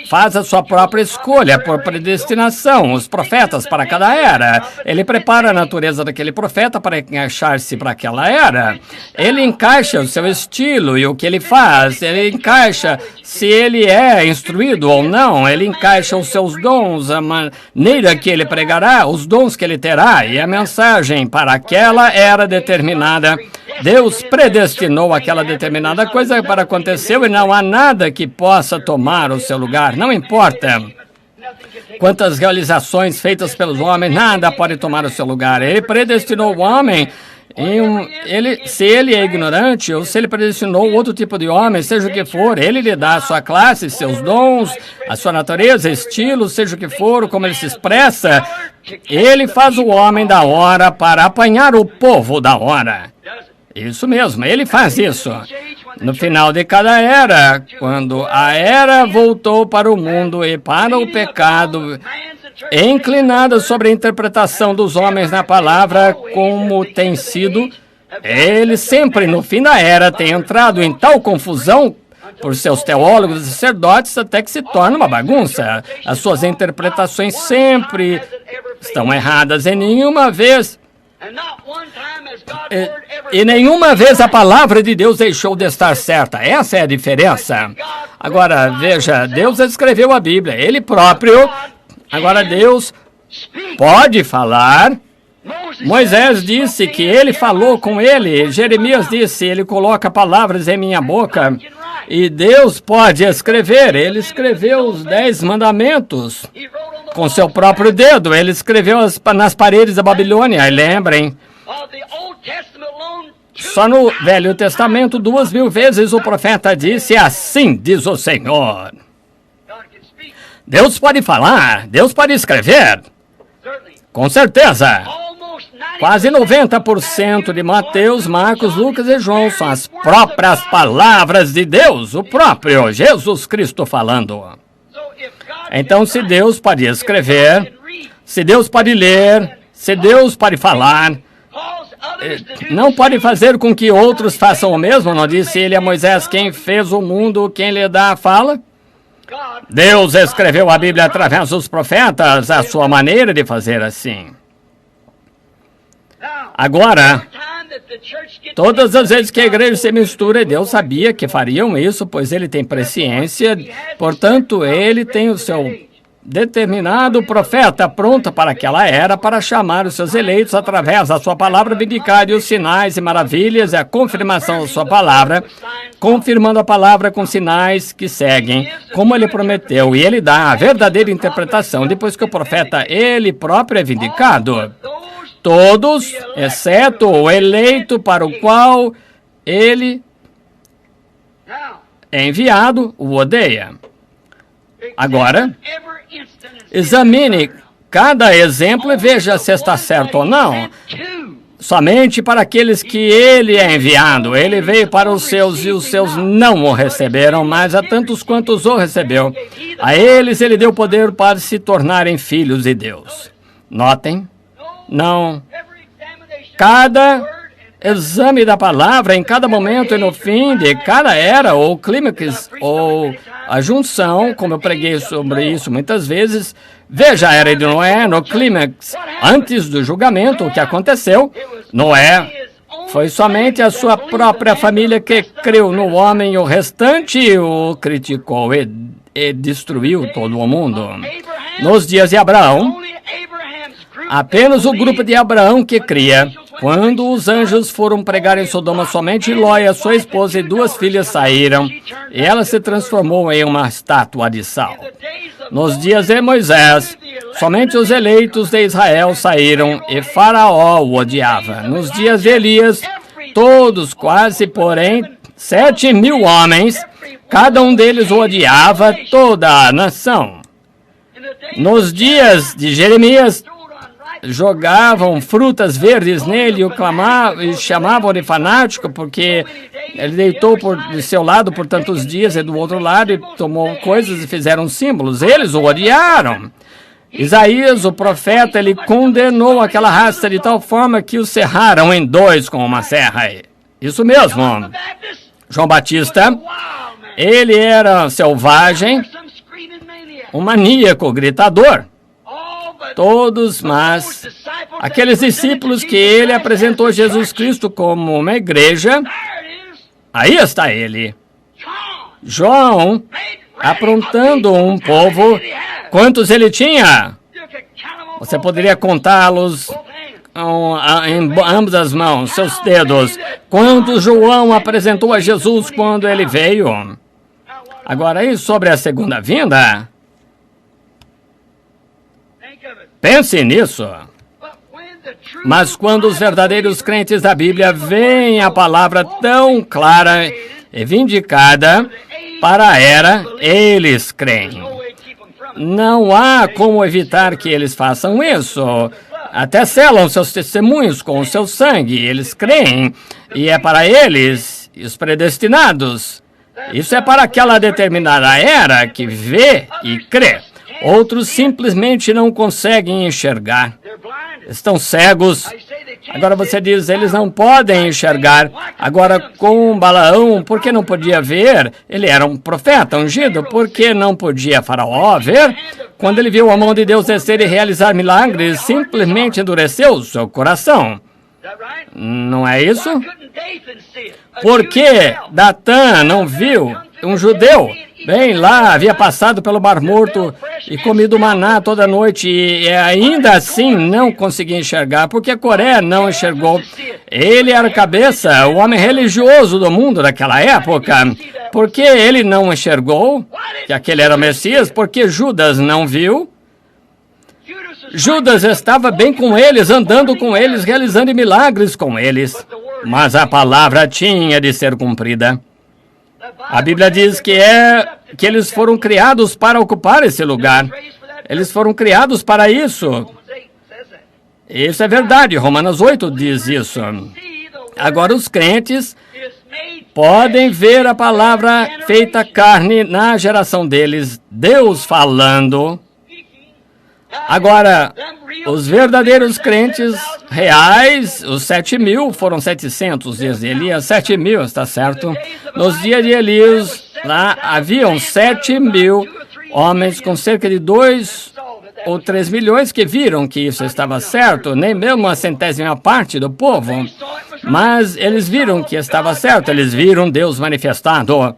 faz a sua própria escolha por predestinação, os profetas para cada era. Ele prepara a natureza daquele profeta para encaixar-se para aquela era. Ele encaixa o seu estilo e o que ele faz. Ele encaixa se ele é instruído ou não. Ele encaixa os seus dons, a maneira que ele pregará, os dons que ele terá e a mensagem para aquela era determinada. Deus predestinou aquela determinada coisa para acontecer e não há nada que possa tomar o seu lugar. Não importa quantas realizações feitas pelos homens, nada pode tomar o seu lugar. Ele predestinou o homem, se ele é ignorante ou se ele predestinou outro tipo de homem, seja o que for, ele lhe dá a sua classe, seus dons, a sua natureza, estilo, seja o que for, como ele se expressa. Ele faz o homem da hora para apanhar o povo da hora. Isso mesmo, ele faz isso. No final de cada era, quando a era voltou para o mundo e para o pecado, inclinada sobre a interpretação dos homens na palavra, como tem sido, ele sempre, no fim da era, tem entrado em tal confusão por seus teólogos e sacerdotes até que se torna uma bagunça. As suas interpretações sempre estão erradas e nenhuma vez a palavra de Deus deixou de estar certa. Essa é a diferença. Agora, veja, Deus escreveu a Bíblia, ele próprio. Agora, Deus pode falar. Moisés disse que ele falou com ele. Jeremias disse, ele coloca palavras em minha boca. E Deus pode escrever. Ele escreveu os 10 mandamentos com seu próprio dedo. Ele escreveu nas paredes da Babilônia. E lembrem, só no Velho Testamento, 2000 vezes o profeta disse, assim diz o Senhor. Deus pode falar, Deus pode escrever. Com certeza. Quase 90% de Mateus, Marcos, Lucas e João são as próprias palavras de Deus, o próprio Jesus Cristo falando. Então, se Deus pode escrever, se Deus pode ler, se Deus pode falar, não pode fazer com que outros façam o mesmo? Não disse ele a Moisés, quem fez o mundo, quem lhe dá a fala? Deus escreveu a Bíblia através dos profetas, a sua maneira de fazer assim. Agora, todas as vezes que a igreja se mistura, Deus sabia que fariam isso, pois ele tem presciência, portanto, ele tem o seu determinado profeta pronto para aquela era, para chamar os seus eleitos através da sua palavra, vindicar os sinais e maravilhas e a confirmação da sua palavra, confirmando a palavra com sinais que seguem, como ele prometeu, e ele dá a verdadeira interpretação depois que o profeta, ele próprio, é vindicado. Todos, exceto o eleito para o qual ele é enviado, o odeia. Agora, examine cada exemplo e veja se está certo ou não. Somente para aqueles que ele é enviado. Ele veio para os seus e os seus não o receberam, mas a tantos quantos o recebeu. A eles ele deu poder para se tornarem filhos de Deus. Notem. Não. Cada exame da palavra em cada momento e no fim de cada era, ou clímax, ou a junção, como eu preguei sobre isso muitas vezes. Veja a era de Noé no clímax, antes do julgamento, o que aconteceu. Noé foi somente a sua própria família que creu no homem, e o restante o criticou e destruiu todo o mundo. Nos dias de Abraão, apenas o grupo de Abraão que cria. Quando os anjos foram pregar em Sodoma, somente Ló e a sua esposa e 2 filhas saíram, e ela se transformou em uma estátua de sal. Nos dias de Moisés, somente os eleitos de Israel saíram, e Faraó o odiava. Nos dias de Elias, todos quase, porém, 7.000 homens, cada um deles o odiava, toda a nação. Nos dias de Jeremias, jogavam frutas verdes nele e chamavam de fanático, porque ele deitou de seu lado por tantos dias e do outro lado e tomou coisas e fizeram símbolos. Eles o odiaram. Isaías, o profeta, ele condenou aquela raça de tal forma que o serraram em 2 com uma serra. Isso mesmo. João Batista, ele era selvagem, um maníaco, gritador. Todos, mas aqueles discípulos que ele apresentou Jesus Cristo como uma igreja, aí está ele. João, aprontando um povo, quantos ele tinha? Você poderia contá-los em ambas as mãos, seus dedos. Quantos João apresentou a Jesus quando ele veio? Agora, e sobre a segunda vinda? Pense nisso. Mas quando os verdadeiros crentes da Bíblia veem a palavra tão clara e vindicada para a era, eles creem. Não há como evitar que eles façam isso. Até selam seus testemunhos com o seu sangue. Eles creem. E é para eles, os predestinados. Isso é para aquela determinada era que vê e crê. Outros simplesmente não conseguem enxergar. Estão cegos. Agora você diz, eles não podem enxergar. Agora com Balaão, por que não podia ver? Ele era um profeta ungido. Por que não podia Faraó ver? Quando ele viu a mão de Deus descer e realizar milagres, simplesmente endureceu o seu coração. Não é isso? Por que Datã não viu um judeu? Bem, lá havia passado pelo Mar Morto e comido maná toda noite e ainda assim não conseguia enxergar. Porque Coré não enxergou. Ele era a cabeça, o homem religioso do mundo daquela época. Por que ele não enxergou que aquele era o Messias? Porque Judas não viu. Judas estava bem com eles, andando com eles, realizando milagres com eles. Mas a palavra tinha de ser cumprida. A Bíblia diz que eles foram criados para ocupar esse lugar. Eles foram criados para isso. Isso é verdade. Romanos 8 diz isso. Agora os crentes podem ver a palavra feita carne na geração deles. Deus falando. Agora, os verdadeiros crentes reais, os 7.000, foram 700 dias de Elias, 7.000, está certo? Nos dias de Elias, lá haviam 7.000 homens com cerca de 2 ou 3 milhões que viram que isso estava certo, nem mesmo a 100ª parte do povo. Mas eles viram que estava certo, eles viram Deus manifestado.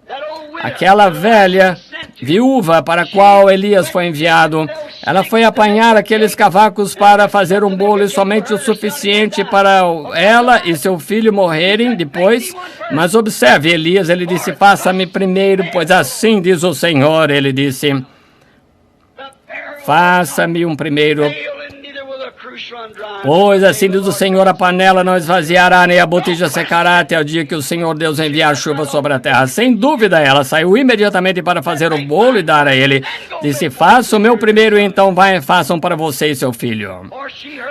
Aquela velha viúva para a qual Elias foi enviado, ela foi apanhar aqueles cavacos para fazer um bolo e somente o suficiente para ela e seu filho morrerem depois. Mas observe, Elias, ele disse, faça-me primeiro, pois assim diz o Senhor. Ele disse, faça-me um primeiro, pois assim diz o Senhor, a panela não esvaziará, nem a botija secará até o dia que o Senhor Deus enviar chuva sobre a terra. Sem dúvida, ela saiu imediatamente para fazer o bolo e dar a ele. Disse, faça o meu primeiro, então vai, façam para você e seu filho.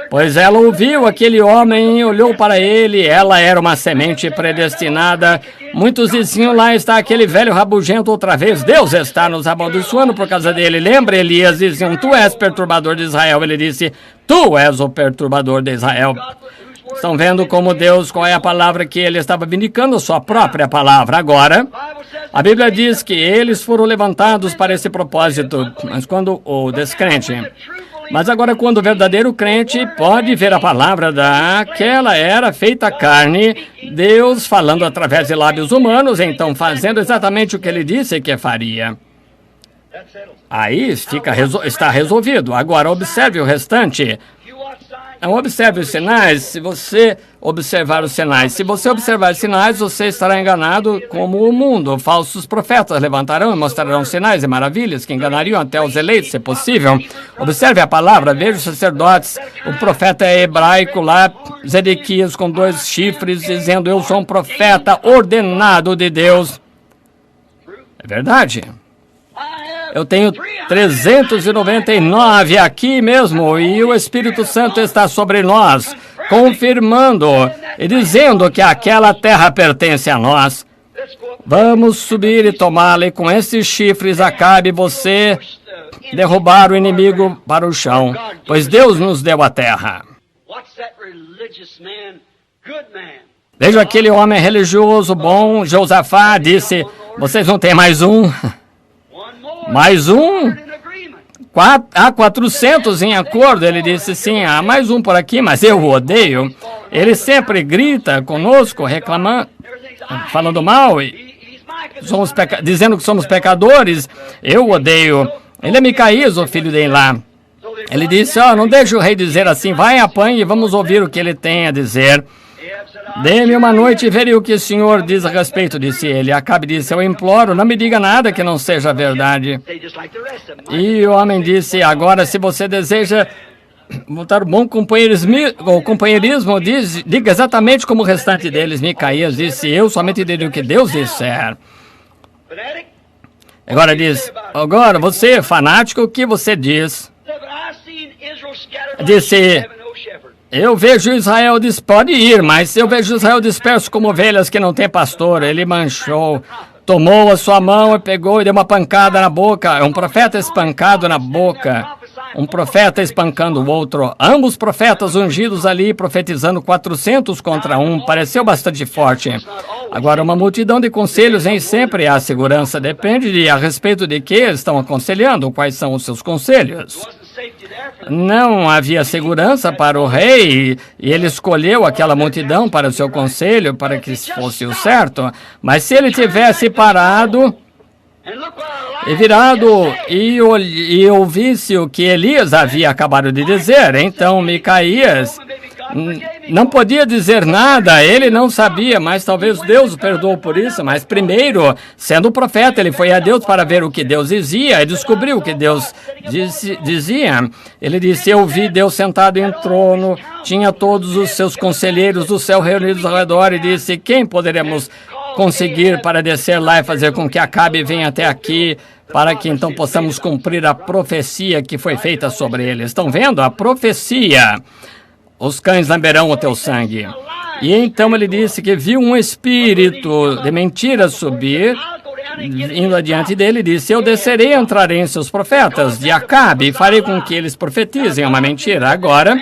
Pois ela ouviu aquele homem e olhou para ele, ela era uma semente predestinada. Muitos diziam, lá está aquele velho rabugento outra vez, Deus está nos amaldiçoando por causa dele. Lembra, Elias, diziam, tu és perturbador de Israel. Ele disse, tu és o perturbador de Israel. Estão vendo como Deus, qual é a palavra que ele estava vindicando? Sua própria palavra. Agora, a Bíblia diz que eles foram levantados para esse propósito, mas quando o descrente... Mas agora, quando o verdadeiro crente pode ver a palavra daquela era feita carne, Deus falando através de lábios humanos, então fazendo exatamente o que ele disse que faria. Aí está resolvido. Agora, observe o restante. Não observe os sinais. Se você observar os sinais, os sinais, você estará enganado como o mundo. Falsos profetas levantarão e mostrarão sinais e maravilhas que enganariam até os eleitos, se possível. Observe a palavra, veja os sacerdotes, o profeta hebraico lá, Zedequias com 2 chifres, dizendo: eu sou um profeta ordenado de Deus. É verdade. Eu tenho 399 aqui mesmo, e o Espírito Santo está sobre nós, confirmando e dizendo que aquela terra pertence a nós. Vamos subir e tomá-la, e com esses chifres acabe você derrubar o inimigo para o chão, pois Deus nos deu a terra. Veja aquele homem religioso bom, Josafá, disse: vocês não têm mais um? Mais um? Há 400 em acordo. Ele disse: sim, há mais um por aqui, mas eu o odeio. Ele sempre grita conosco, reclamando, falando mal, dizendo que somos pecadores. Eu o odeio. Ele é Micaías, o filho de Elá. Ele disse: não deixe o rei dizer assim, vai, apanhe e vamos ouvir o que ele tem a dizer. Dê-me uma noite e verei o que o Senhor diz a respeito, disse ele. Acabe disse: eu imploro, não me diga nada que não seja verdade. E o homem disse: agora, se você deseja voltar o bom companheirismo, diga exatamente como o restante deles. Micaías disse: eu somente direi o que Deus disser. Agora diz: agora, você, fanático, o que você diz? Disse: eu vejo Israel pode ir, mas eu vejo Israel disperso como ovelhas que não tem pastor. Ele manchou, tomou a sua mão e pegou e deu uma pancada na boca. É um profeta espancado na boca. Um profeta espancando o outro. Ambos profetas ungidos ali, profetizando 400 contra 1. Pareceu bastante forte. Agora, uma multidão de conselhos nem sempre há segurança. Depende de a respeito de que eles estão aconselhando, quais são os seus conselhos. Não havia segurança para o rei, e ele escolheu aquela multidão para o seu conselho, para que fosse o certo. Mas se ele tivesse parado e virado e ouvisse o que Elias havia acabado de dizer, então Micaías não podia dizer nada, ele não sabia, mas talvez Deus o perdoou por isso. Mas primeiro, sendo profeta, ele foi a Deus para ver o que Deus dizia e descobriu o que Deus dizia. Ele disse: eu vi Deus sentado em trono, tinha todos os seus conselheiros do céu reunidos ao redor, e disse: quem poderemos conseguir para descer lá e fazer com que Acabe venha até aqui, para que então possamos cumprir a profecia que foi feita sobre ele. Estão vendo? A profecia. Os cães lamberão o teu sangue. E então ele disse que viu um espírito de mentira subir, indo adiante dele, disse: eu descerei e entrarei em seus profetas de Acabe e farei com que eles profetizem uma mentira. Agora,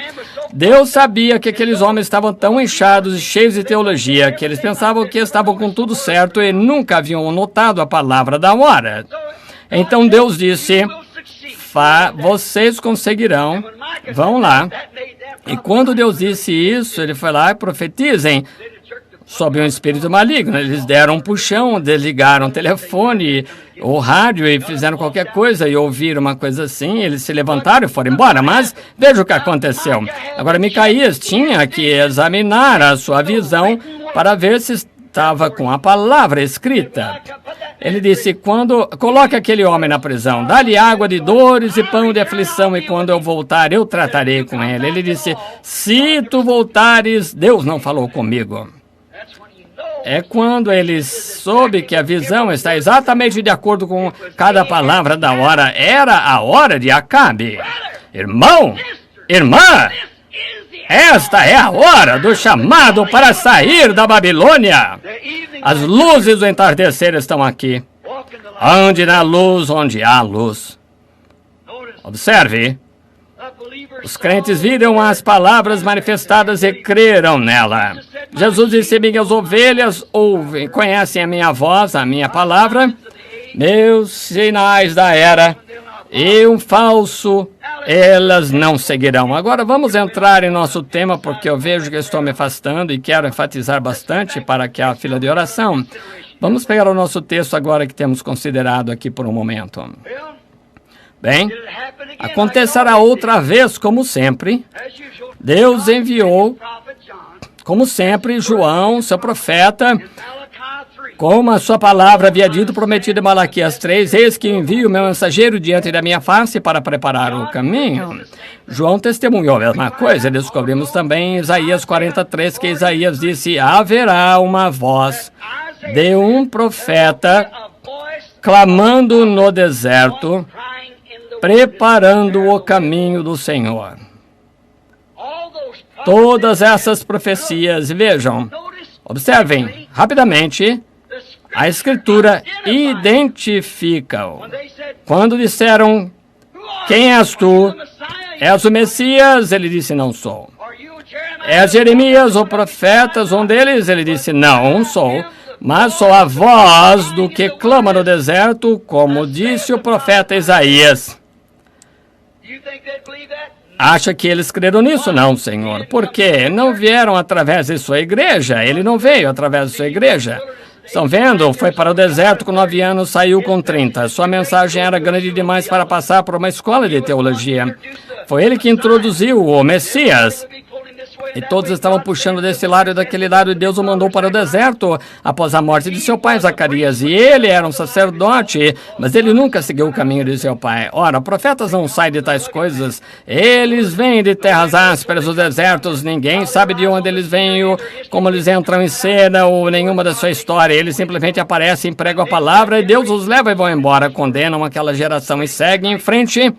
Deus sabia que aqueles homens estavam tão inchados e cheios de teologia que eles pensavam que estavam com tudo certo e nunca haviam notado a palavra da hora. Então Deus disse: vocês conseguirão, vão lá. E quando Deus disse isso, ele foi lá e profetizem sobre um espírito maligno. Eles deram um puxão, desligaram o telefone, o rádio e fizeram qualquer coisa e ouviram uma coisa assim. Eles se levantaram e foram embora. Mas veja o que aconteceu. Agora, Micaías tinha que examinar a sua visão para ver se estava com a palavra escrita. Ele disse: coloque aquele homem na prisão, dá-lhe água de dores e pão de aflição, e quando eu voltar, eu tratarei com ele. Ele disse: se tu voltares, Deus não falou comigo. É quando ele soube que a visão está exatamente de acordo com cada palavra da hora. Era a hora de Acabe. Irmão, irmã, esta é a hora do chamado para sair da Babilônia. As luzes do entardecer estão aqui. Ande na luz onde há luz. Observe. Os crentes viram as palavras manifestadas e creram nela. Jesus disse: minhas ovelhas ouvem, conhecem a minha voz, a minha palavra, meus sinais da era, e um falso elas não seguirão. Agora vamos entrar em nosso tema, porque eu vejo que estou me afastando e quero enfatizar bastante para que a fila de oração. Vamos pegar o nosso texto agora que temos considerado aqui por um momento. Bem, acontecerá outra vez, como sempre. Deus enviou, como sempre, João, seu profeta, como a sua palavra havia dito, prometido em Malaquias 3, eis que envio o meu mensageiro diante da minha face para preparar o caminho. João testemunhou a mesma coisa. Descobrimos também em Isaías 43 que Isaías disse: haverá uma voz de um profeta clamando no deserto, preparando o caminho do Senhor. Todas essas profecias, vejam, observem rapidamente, a Escritura identifica-o. Quando disseram: quem és tu? És o Messias? Ele disse: não sou. És Jeremias, o profeta? Um deles? Ele disse: não sou. Mas sou a voz do que clama no deserto, como disse o profeta Isaías. Acha que eles creram nisso? Não, Senhor. Por quê? Não vieram através de sua igreja. Ele não veio através de sua igreja. Estão vendo? Foi para o deserto com 9 anos, saiu com 30. Sua mensagem era grande demais para passar por uma escola de teologia. Foi ele que introduziu o Messias. E todos estavam puxando desse lado e daquele lado, e Deus o mandou para o deserto após a morte de seu pai, Zacarias. E ele era um sacerdote, mas ele nunca seguiu o caminho de seu pai. Ora, profetas não saem de tais coisas. Eles vêm de terras ásperas, os desertos. Ninguém sabe de onde eles vêm, como eles entram em cena, ou nenhuma da sua história. Eles simplesmente aparecem, pregam a palavra, e Deus os leva e vão embora. Condenam aquela geração e seguem em frente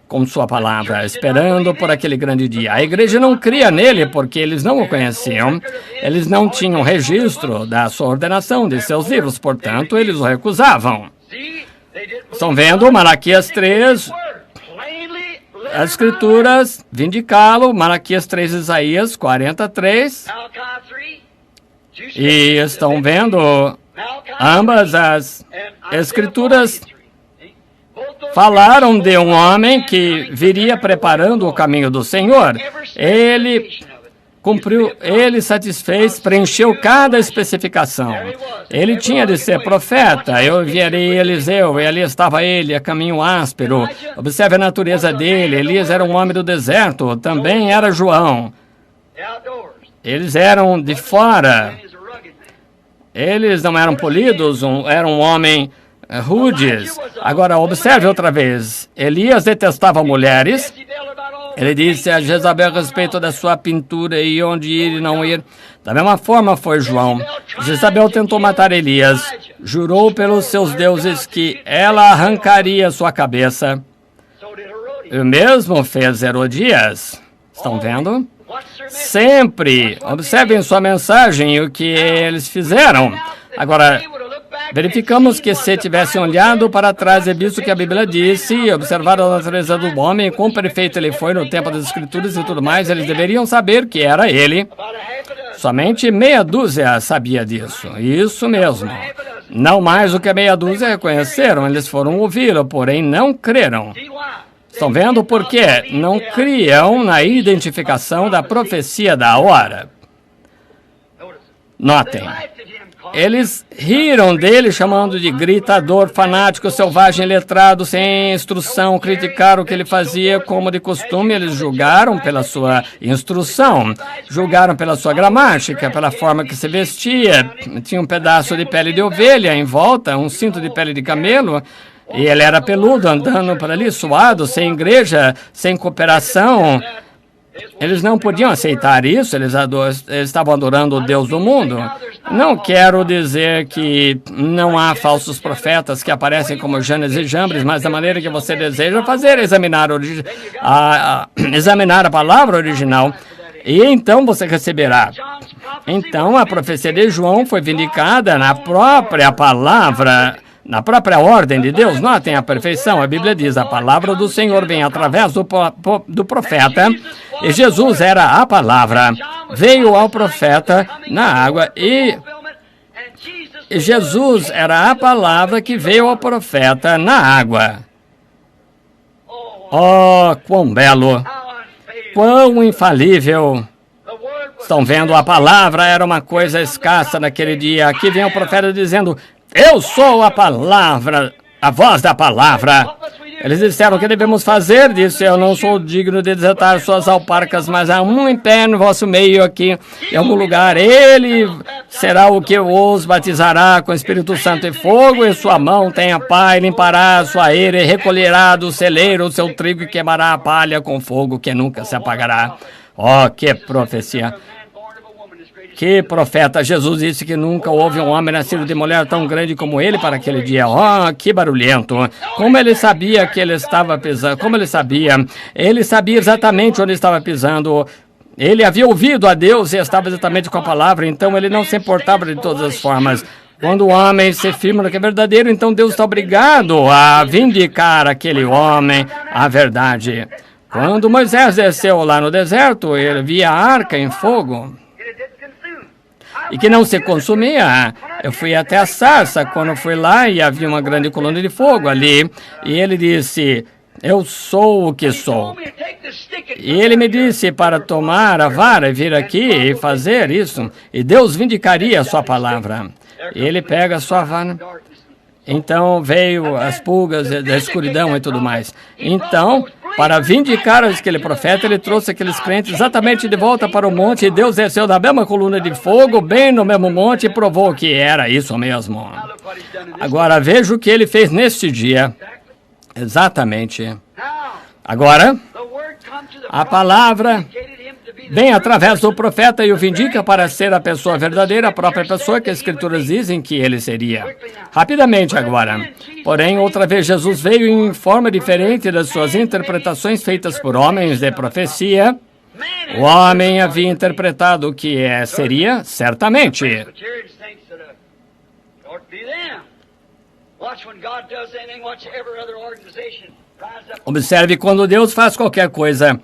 com sua palavra, esperando por aquele grande dia. A igreja não cria nele porque eles não o conheciam. Eles não tinham registro da sua ordenação de seus livros, portanto, eles o recusavam. Estão vendo? Malaquias 3, as Escrituras vindicá-lo. Malaquias 3, Isaías 43. E estão vendo? Ambas as Escrituras falaram de um homem que viria preparando o caminho do Senhor. Ele cumpriu, ele satisfez, preencheu cada especificação. Ele tinha de ser profeta. Eu enviarei Eliseu, e ali estava ele, a caminho áspero. Observe a natureza dele. Elias era um homem do deserto, também era João. Eles eram de fora. Eles não eram polidos, era um homem rudes. Agora, observe outra vez. Elias detestava mulheres. Ele disse a Jezabel a respeito da sua pintura e onde ir e não ir. Da mesma forma foi João. Jezabel tentou matar Elias. Jurou pelos seus deuses que ela arrancaria sua cabeça. O mesmo fez Herodias. Estão vendo? Sempre. Observem sua mensagem e o que eles fizeram. Agora, verificamos que se tivessem olhado para trás e visto que a Bíblia disse, e observado a natureza do homem, quão perfeito ele foi no tempo das Escrituras e tudo mais, eles deveriam saber que era ele. Somente meia dúzia sabia disso. Isso mesmo. Não mais do que meia dúzia reconheceram, eles foram ouvi-lo, porém não creram. Estão vendo por quê? Não criam na identificação da profecia da hora. Notem. Eles riram dele, chamando de gritador, fanático, selvagem, letrado, sem instrução, criticaram o que ele fazia como de costume. Eles julgaram pela sua instrução, julgaram pela sua gramática, pela forma que se vestia. Tinha um pedaço de pele de ovelha em volta, um cinto de pele de camelo, e ele era peludo, andando por ali, suado, sem igreja, sem cooperação. Eles não podiam aceitar isso, eles estavam adorando o Deus do mundo. Não quero dizer que não há falsos profetas que aparecem como Janes e Jambres, mas da maneira que você deseja fazer, examinar a palavra original, e então você receberá. Então a profecia de João foi vindicada na própria palavra na própria ordem de Deus. Notem a perfeição. A Bíblia diz, a palavra do Senhor vem através do profeta, e Jesus era a palavra. Veio ao profeta na água, e Jesus era a palavra que veio ao profeta na água. Oh, quão belo, quão infalível. Estão vendo, a palavra era uma coisa escassa naquele dia. Aqui vem o profeta dizendo, eu sou a palavra, a voz da palavra. Eles disseram, o que devemos fazer? Disse, eu não sou digno de desatar suas alparcas, mas há um em pé no vosso meio aqui, em algum lugar. Ele será o que os batizará com Espírito Santo e fogo, e sua mão tem a pá, e limpará a sua eira, e recolherá do celeiro o seu trigo, e queimará a palha com fogo que nunca se apagará. Oh, que profecia! Que profeta! Jesus disse que nunca houve um homem nascido de mulher tão grande como ele para aquele dia. Oh, que barulhento! Como ele sabia que ele estava pisando? Como ele sabia? Ele sabia exatamente onde estava pisando. Ele havia ouvido a Deus e estava exatamente com a palavra, então ele não se importava de todas as formas. Quando o homem se firma no que é verdadeiro, então Deus está obrigado a vindicar aquele homem a verdade. Quando Moisés desceu lá no deserto, ele via a arca em fogo e que não se consumia. Eu fui até a sarça quando fui lá e havia uma grande coluna de fogo ali. E ele disse, eu sou o que sou. E ele me disse para tomar a vara e vir aqui e fazer isso. E Deus vindicaria a sua palavra. E ele pega a sua vara. Então veio as pulgas da escuridão e tudo mais. Então, para vindicar aquele profeta, ele trouxe aqueles crentes exatamente de volta para o monte, e Deus desceu da mesma coluna de fogo, bem no mesmo monte, e provou que era isso mesmo. Agora, veja o que ele fez neste dia. Exatamente. Agora, a palavra vem através do profeta e o vindica para ser a pessoa verdadeira, a própria pessoa que as Escrituras dizem que ele seria. Rapidamente agora. Porém, outra vez Jesus veio em forma diferente das suas interpretações feitas por homens de profecia. O homem havia interpretado o que seria, certamente. Observe quando Deus faz qualquer coisa.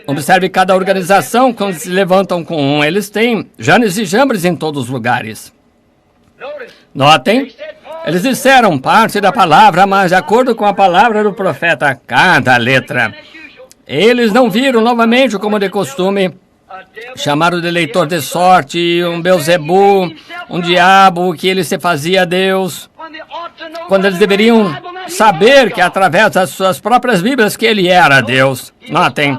Observe cada organização, quando se levantam com um, eles têm Janes e Jambres em todos os lugares. Notem, eles disseram parte da palavra, mas de acordo com a palavra do profeta, cada letra. Eles não viram novamente, como de costume, chamaram de leitor de sorte, um Beuzebu, um diabo, que ele se fazia Deus, quando eles deveriam saber que através das suas próprias Bíblias que ele era Deus. Notem,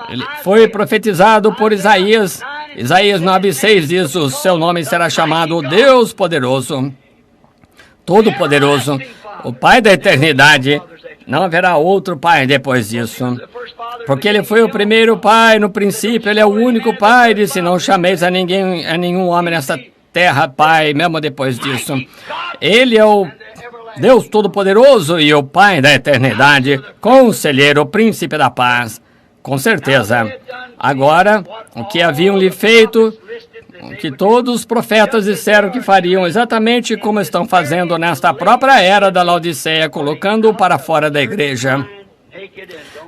ele foi profetizado por Isaías. Isaías 9:6 diz, o seu nome será chamado Deus Poderoso, Todo-Poderoso, o Pai da eternidade. Não haverá outro pai depois disso. Porque ele foi o primeiro pai no princípio, ele é o único pai. Disse, não chameis a nenhum homem nessa terra pai, mesmo depois disso. Ele é o Deus Todo-Poderoso e o Pai da eternidade, Conselheiro, Príncipe da Paz. Com certeza. Agora, o que haviam lhe feito, o que todos os profetas disseram que fariam, exatamente como estão fazendo nesta própria era da Laodiceia, colocando-o para fora da igreja.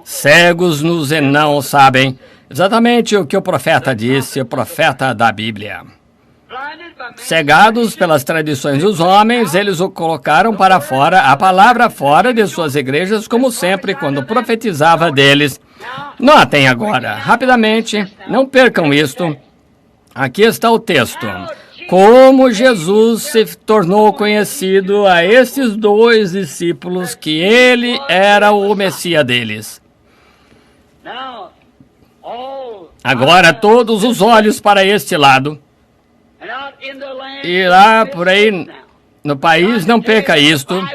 Cegos nos e não sabem. Exatamente o que o profeta disse, o profeta da Bíblia. Cegados pelas tradições dos homens, eles o colocaram para fora, a palavra fora de suas igrejas, como sempre, quando profetizava deles. Notem agora, rapidamente, não percam isto. Aqui está o texto. Como Jesus se tornou conhecido a esses dois discípulos que ele era o Messias deles. Agora todos os olhos para este lado. E lá por aí no país, não perca isto.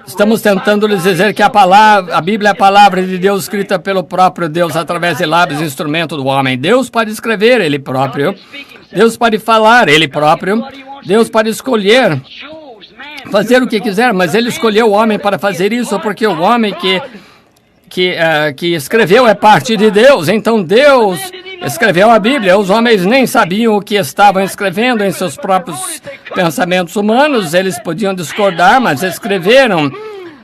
Estamos tentando lhes dizer que a Bíblia é a palavra de Deus escrita pelo próprio Deus através de lábios, instrumento do homem. Deus pode escrever, Ele próprio. Deus pode falar, Ele próprio. Deus pode escolher fazer o que quiser, mas Ele escolheu o homem para fazer isso, porque o homem que escreveu é parte de Deus. Então Deus escreveu a Bíblia. Os homens nem sabiam o que estavam escrevendo em seus próprios pensamentos humanos. Eles podiam discordar, mas escreveram.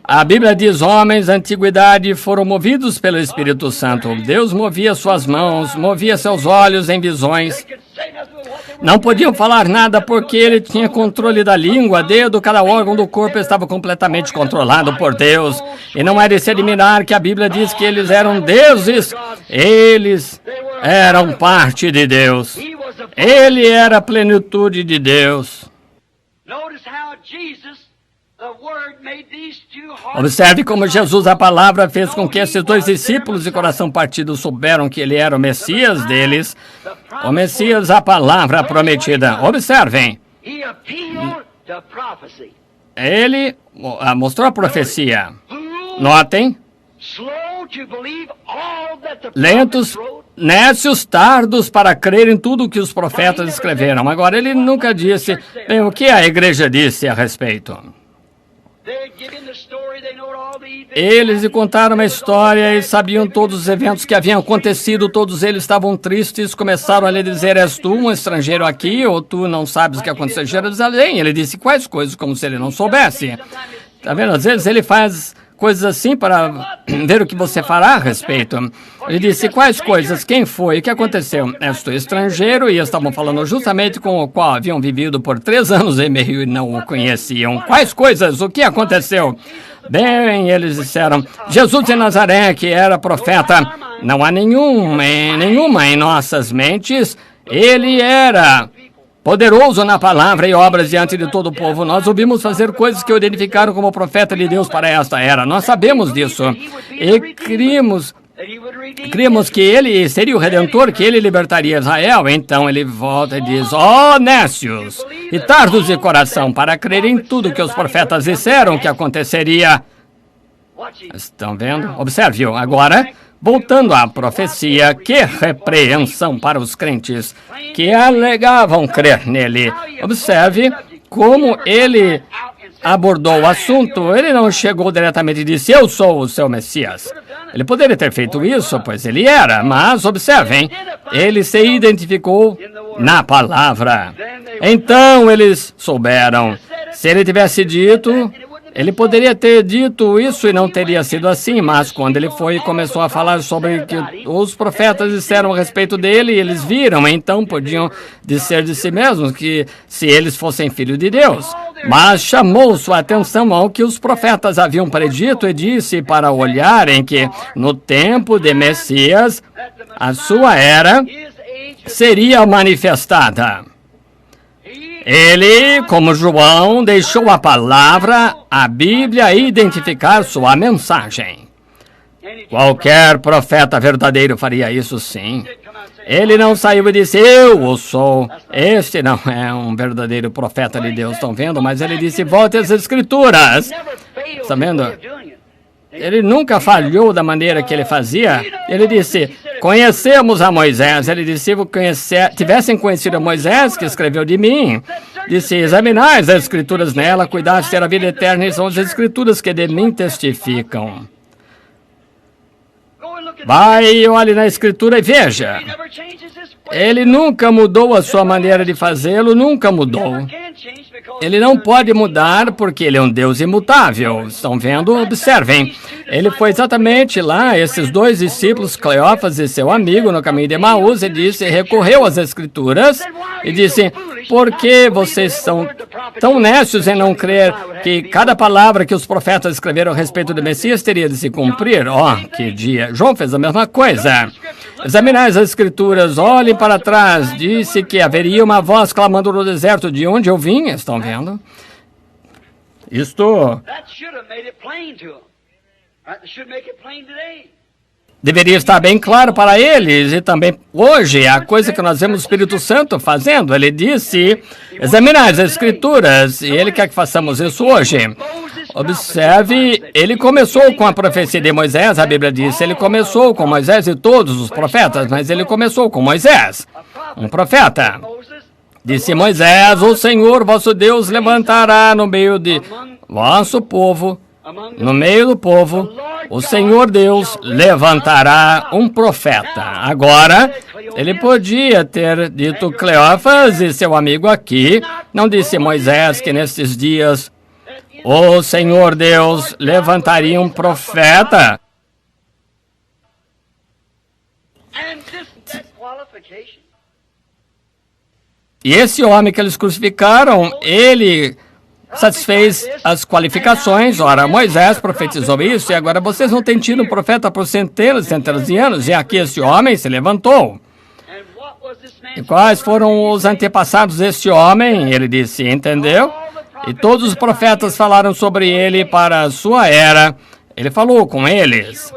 A Bíblia diz, homens da antiguidade foram movidos pelo Espírito Santo. Deus movia suas mãos, movia seus olhos em visões. Não podiam falar nada porque ele tinha controle da língua, dedo, cada órgão do corpo estava completamente controlado por Deus. E não é de se admirar que a Bíblia diz que eles eram deuses. Eles eram parte de Deus. Ele era a plenitude de Deus. Observe como Jesus, a palavra, fez com que esses dois discípulos de coração partido souberam que ele era o Messias deles. O Messias, a palavra prometida. Observem. Ele mostrou a profecia. Notem. Lentos, nécios, tardos para crer em tudo que os profetas escreveram. Agora, ele nunca disse, bem, o que a igreja disse a respeito. Eles lhe contaram uma história e sabiam todos os eventos que haviam acontecido. Todos eles estavam tristes, começaram a lhe dizer, és tu um estrangeiro aqui, ou tu não sabes o que aconteceu em Jerusalém? Ele disse quais coisas, como se ele não soubesse. Está vendo? Às vezes ele faz coisas assim para ver o que você fará a respeito. Ele disse, quais coisas? Quem foi? O que aconteceu? És tu estrangeiro? E estavam falando justamente com o qual haviam vivido por 3 anos e meio e não o conheciam. Quais coisas? O que aconteceu? Bem, eles disseram, Jesus de Nazaré, que era profeta. Não há nenhuma em nossas mentes. Ele era poderoso na palavra e obras diante de todo o povo. Nós ouvimos fazer coisas que o identificaram como profeta de Deus para esta era. Nós sabemos disso. E críamos que ele seria o Redentor, que ele libertaria Israel. Então ele volta e diz, ó nécios e tardos de coração, para crer em tudo que os profetas disseram que aconteceria. Estão vendo? Observe-o. Agora, voltando à profecia, que repreensão para os crentes que alegavam crer nele. Observe como ele abordou o assunto. Ele não chegou diretamente e disse, eu sou o seu Messias. Ele poderia ter feito isso, pois ele era, mas observem, ele se identificou na palavra. Então eles souberam. Se ele tivesse dito, ele poderia ter dito isso e não teria sido assim, mas quando ele foi e começou a falar sobre o que os profetas disseram a respeito dele, eles viram, então podiam dizer de si mesmos que se eles fossem filhos de Deus. Mas chamou sua atenção ao que os profetas haviam predito e disse para olharem que no tempo de Messias, a sua era seria manifestada. Ele, como João, deixou a palavra, a Bíblia, identificar sua mensagem. Qualquer profeta verdadeiro faria isso, sim. Ele não saiu e disse, eu o sou. Este não é um verdadeiro profeta de Deus, estão vendo? Mas ele disse, volte às Escrituras. Está vendo? Ele nunca falhou da maneira que ele fazia. Ele disse, conhecemos a Moisés. Ele disse, se tivessem conhecido a Moisés, que escreveu de mim, disse, examinais as Escrituras nela, cuidar de ter a vida eterna, e são as Escrituras que de mim testificam. Vai e olhe na Escritura e veja. Ele nunca mudou a sua maneira de fazê-lo, nunca mudou. Ele não pode mudar porque ele é um Deus imutável. Estão vendo? Observem. Ele foi exatamente lá, esses dois discípulos, Cleófas e seu amigo, no caminho de Emaús, e disse, recorreu às Escrituras e disse, por que vocês são tão nécios em não crer que cada palavra que os profetas escreveram a respeito do Messias teria de se cumprir? Que dia! João fez a mesma coisa. Examinai as Escrituras, olhem para trás. Disse que haveria uma voz clamando no deserto, de onde eu vim. Estão vendo? Isto deveria estar bem claro para eles, e também hoje, a coisa que nós vemos o Espírito Santo fazendo. Ele disse, examinai as Escrituras, e ele quer que façamos isso hoje. Observe, ele começou com a profecia de Moisés, a Bíblia diz, ele começou com Moisés e todos os profetas, mas ele começou com Moisés, um profeta. Disse Moisés, o Senhor vosso Deus levantará no meio de vosso povo, no meio do povo, o Senhor Deus levantará um profeta. Agora, ele podia ter dito Cleófas e seu amigo aqui, não disse Moisés que nesses dias o Senhor Deus levantaria um profeta. E esse homem que eles crucificaram, ele satisfez as qualificações. Ora, Moisés profetizou isso, e agora vocês não têm tido um profeta por centenas e centenas de anos, e aqui esse homem se levantou. E quais foram os antepassados deste homem? Ele disse, entendeu? E todos os profetas falaram sobre ele para a sua era. Ele falou com eles.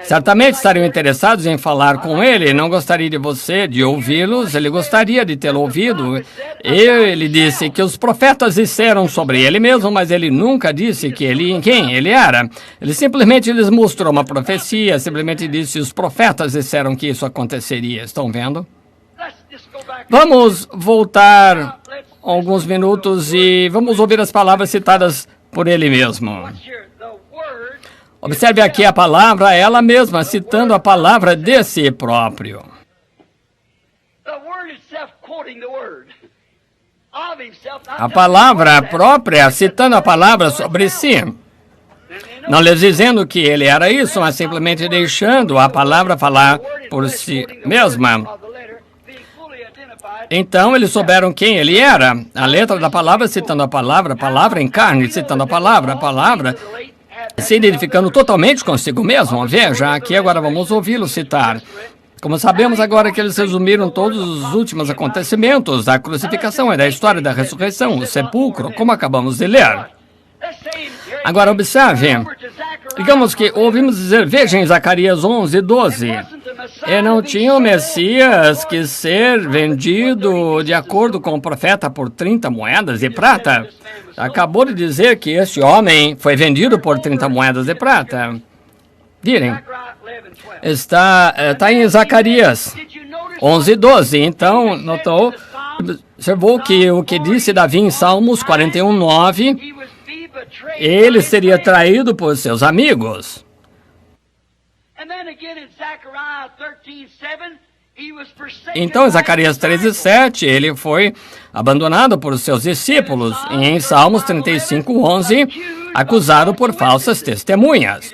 Certamente estariam interessados em falar com ele, não gostaria de você, de ouvi-los, ele gostaria de tê-lo ouvido. Ele disse que os profetas disseram sobre ele mesmo, mas ele nunca disse quem ele era. Ele simplesmente lhes mostrou uma profecia, simplesmente disse os profetas disseram que isso aconteceria. Estão vendo? Vamos voltar alguns minutos e vamos ouvir as palavras citadas por ele mesmo. Observe aqui a palavra, ela mesma, citando a palavra de si próprio. A palavra própria, citando a palavra sobre si. Não lhes dizendo que ele era isso, mas simplesmente deixando a palavra falar por si mesma. Então, eles souberam quem ele era. A letra da palavra citando a palavra em carne, citando a palavra, se identificando totalmente consigo mesmo. Veja, aqui agora vamos ouvi-lo citar. Como sabemos agora que eles resumiram todos os últimos acontecimentos da crucificação e da história da ressurreição, o sepulcro, como acabamos de ler. Agora, observe. Digamos que ouvimos dizer, veja em Zacarias 11:12. E não tinha o Messias que ser vendido de acordo com o profeta por 30 moedas de prata? Acabou de dizer que este homem foi vendido por 30 moedas de prata. Virem. Está em Zacarias 11:12. Então, observou que o que disse Davi em Salmos 41:9, ele seria traído por seus amigos. Então, em Zacarias 13:7, ele foi abandonado por seus discípulos. E em Salmos 35:11, acusado por falsas testemunhas.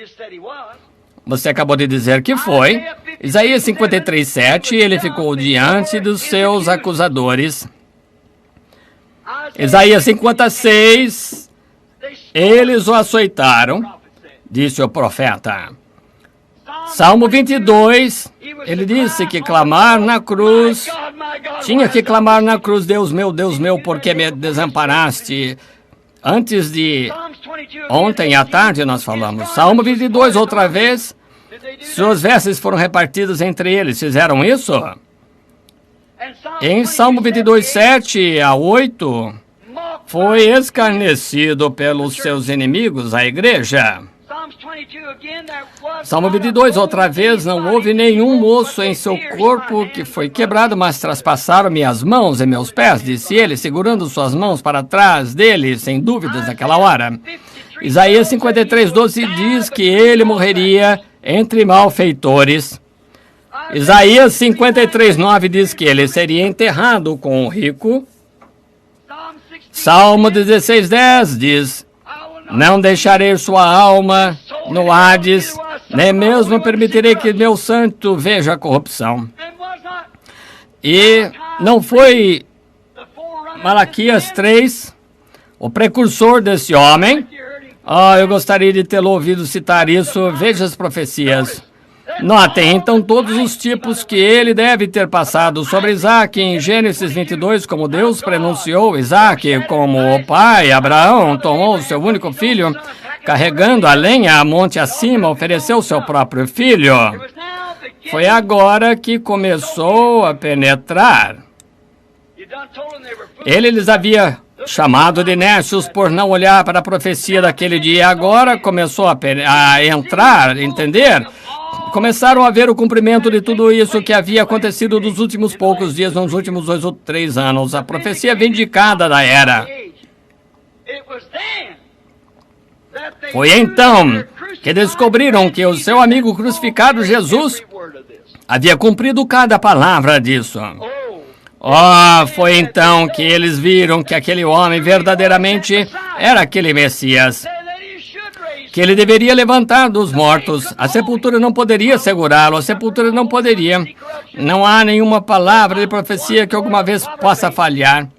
Você acabou de dizer que foi. Isaías 53:7, ele ficou diante dos seus acusadores. Isaías 56, eles o açoitaram, disse o profeta. Salmo 22, ele disse que clamar na cruz, tinha que clamar na cruz, Deus meu, por que me desamparaste? Antes de ontem à tarde nós falamos. Salmo 22, outra vez, suas vestes foram repartidas entre eles. Fizeram isso? Em Salmo 22, 7 a 8, foi escarnecido pelos seus inimigos, a igreja. Salmo 22, outra vez, não houve nenhum osso em seu corpo que foi quebrado, mas traspassaram-me as mãos e meus pés, disse ele, segurando suas mãos para trás dele, sem dúvidas, naquela hora. Isaías 53:12 diz que ele morreria entre malfeitores. Isaías 53:9 diz que ele seria enterrado com o rico. Salmo 16:10 diz, não deixarei sua alma no Hades, nem mesmo permitirei que meu santo veja a corrupção. E não foi Malaquias 3, o precursor desse homem? Eu gostaria de tê-lo ouvido citar isso. Veja as profecias. Notem, então, todos os tipos que ele deve ter passado sobre Isaac em Gênesis 22, como Deus pronunciou Isaac como o pai. Abraão tomou seu único filho, carregando a lenha a monte acima, ofereceu seu próprio filho. Foi agora que começou a penetrar. Ele lhes havia chamado de nécios por não olhar para a profecia daquele dia. Agora começou a entrar, entender? Começaram a ver o cumprimento de tudo isso que havia acontecido nos últimos poucos dias, nos últimos 2 ou 3 anos. A profecia vindicada da era. Foi então que descobriram que o seu amigo crucificado, Jesus, havia cumprido cada palavra disso. Oh, foi então que eles viram que aquele homem verdadeiramente era aquele Messias, que ele deveria levantar dos mortos. A sepultura não poderia segurá-lo, a sepultura não poderia. Não há nenhuma palavra de profecia que alguma vez possa falhar.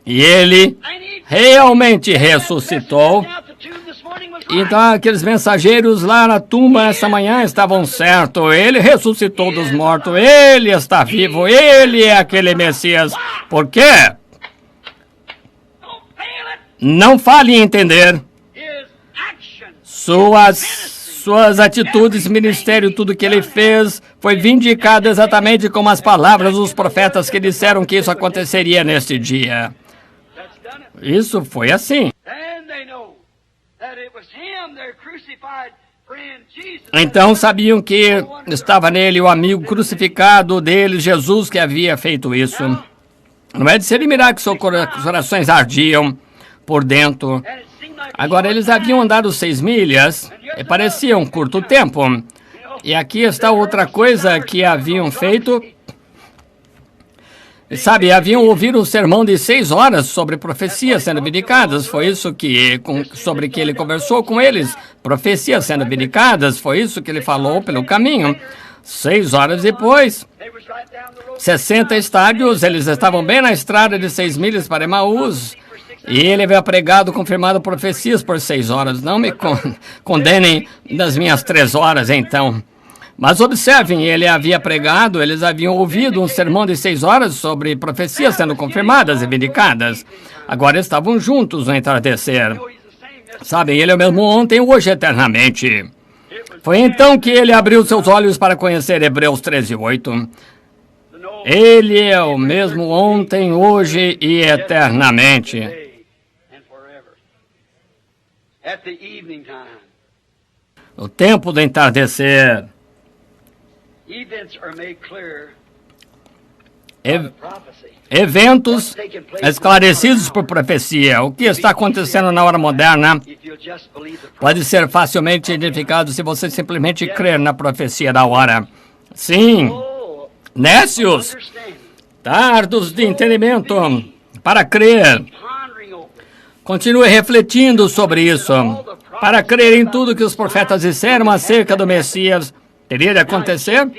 E ele realmente ressuscitou. Então aqueles mensageiros lá na tumba essa manhã estavam certos. Ele ressuscitou dos mortos, ele está vivo, ele é aquele Messias. Por quê? Não fale em entender. Suas atitudes, ministério, tudo que ele fez, foi vindicado exatamente como as palavras dos profetas que disseram que isso aconteceria neste dia. Isso foi assim. Então sabiam que estava nele o amigo crucificado dele, Jesus, que havia feito isso. Não é de se admirar que seus corações ardiam por dentro. Agora, eles haviam andado 6 milhas e parecia um curto tempo. E aqui está outra coisa que haviam feito. Sabe, haviam ouvido um sermão de 6 horas sobre profecias sendo vindicadas. Foi isso sobre que ele conversou com eles. Profecias sendo vindicadas, foi isso que ele falou pelo caminho. 6 horas depois, 60 estádios, eles estavam bem na estrada de 6 milhas para Emaús. E ele havia pregado, confirmado profecias por 6 horas. Não me condenem das minhas 3 horas, então. Mas observem, ele havia pregado, eles haviam ouvido um sermão de 6 horas sobre profecias sendo confirmadas e vindicadas. Agora estavam juntos no entardecer. Sabem, ele é o mesmo ontem, hoje, eternamente. Foi então que ele abriu seus olhos para conhecer Hebreus 13:8. Ele é o mesmo ontem, hoje e eternamente. No tempo do entardecer, eventos esclarecidos por profecia. O que está acontecendo na hora moderna pode ser facilmente identificado se você simplesmente crer na profecia da hora. Sim, nécios, tardos de entendimento para crer. Continue refletindo sobre isso, para crer em tudo que os profetas disseram acerca do Messias. Teria de acontecer?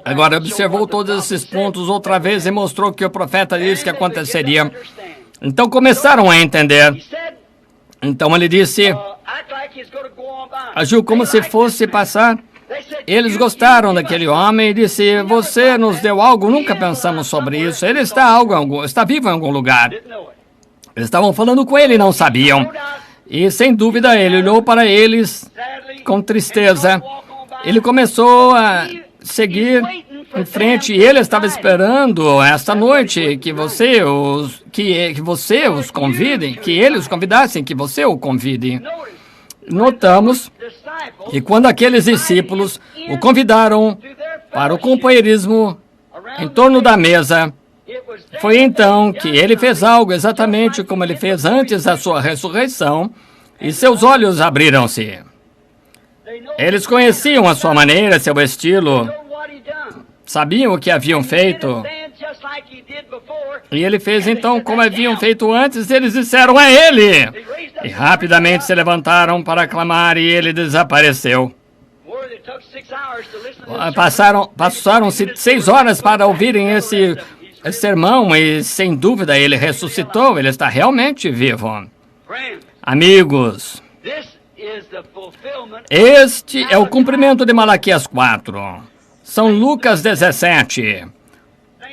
Agora observou todos esses pontos outra vez e mostrou que o profeta disse que aconteceria. Então começaram a entender. Então ele disse, agiu como se fosse passar. Eles gostaram daquele homem e disse, você nos deu algo, nunca pensamos sobre isso. Ele está vivo em algum lugar. Eles estavam falando com ele e não sabiam. E sem dúvida ele olhou para eles com tristeza. Ele começou a seguir em frente e ele estava esperando esta noite que você os convide, que ele os convidassem, que você o convide. Notamos que quando aqueles discípulos o convidaram para o companheirismo em torno da mesa, foi então que ele fez algo exatamente como ele fez antes da sua ressurreição e seus olhos abriram-se. Eles conheciam a sua maneira, seu estilo, sabiam o que haviam feito. E ele fez então como haviam feito antes, eles disseram, é ele! E rapidamente se levantaram para clamar e ele desapareceu. Passaram-se 6 horas para ouvirem esse sermão e sem dúvida ele ressuscitou, ele está realmente vivo. Amigos, este é o cumprimento de Malaquias 4, São Lucas 17,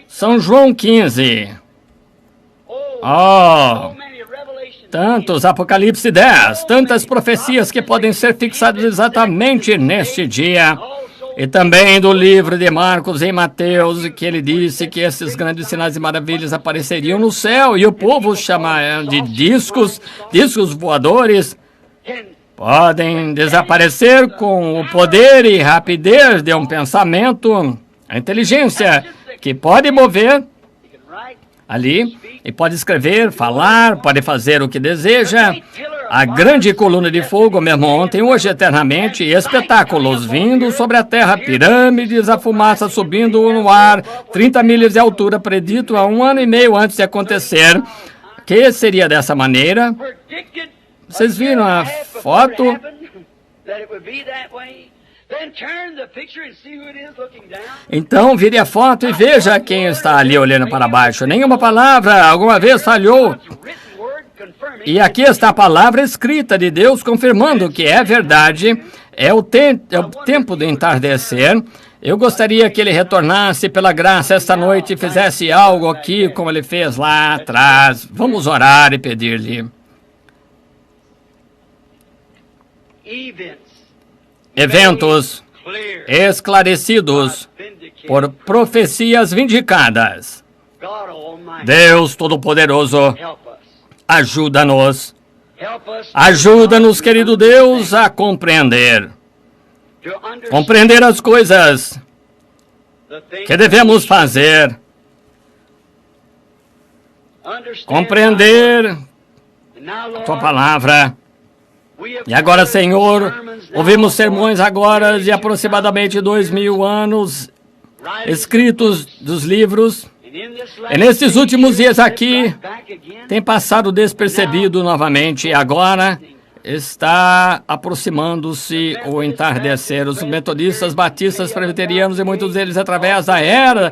São João 15, tantos Apocalipse 10, tantas profecias que podem ser fixadas exatamente neste dia. E também do livro de Marcos e Mateus, que ele disse que esses grandes sinais e maravilhas apareceriam no céu e o povo chama de discos voadores. Podem desaparecer com o poder e rapidez de um pensamento, a inteligência que pode mover ali e pode escrever, falar, pode fazer o que deseja. A grande coluna de fogo, mesmo ontem, hoje eternamente, espetáculos vindo sobre a terra, pirâmides, a fumaça subindo no ar, 30 milhas de altura, predito há 1 ano e meio antes de acontecer, que seria dessa maneira. Vocês viram a foto? Então, vire a foto e veja quem está ali olhando para baixo. Nenhuma palavra alguma vez falhou. E aqui está a palavra escrita de Deus confirmando que é verdade. É o tempo do entardecer. Eu gostaria que ele retornasse pela graça esta noite e fizesse algo aqui como ele fez lá atrás. Vamos orar e pedir-lhe. Eventos esclarecidos por profecias vindicadas. Deus Todo-Poderoso, ajuda-nos. Ajuda-nos, querido Deus, a compreender. Compreender as coisas que devemos fazer. Compreender a tua palavra. E agora, Senhor, ouvimos sermões agora de aproximadamente 2000 anos, escritos dos livros. E nesses últimos dias aqui, tem passado despercebido novamente. E agora está aproximando-se o entardecer. Os metodistas, batistas, presbiterianos e muitos deles, através da era,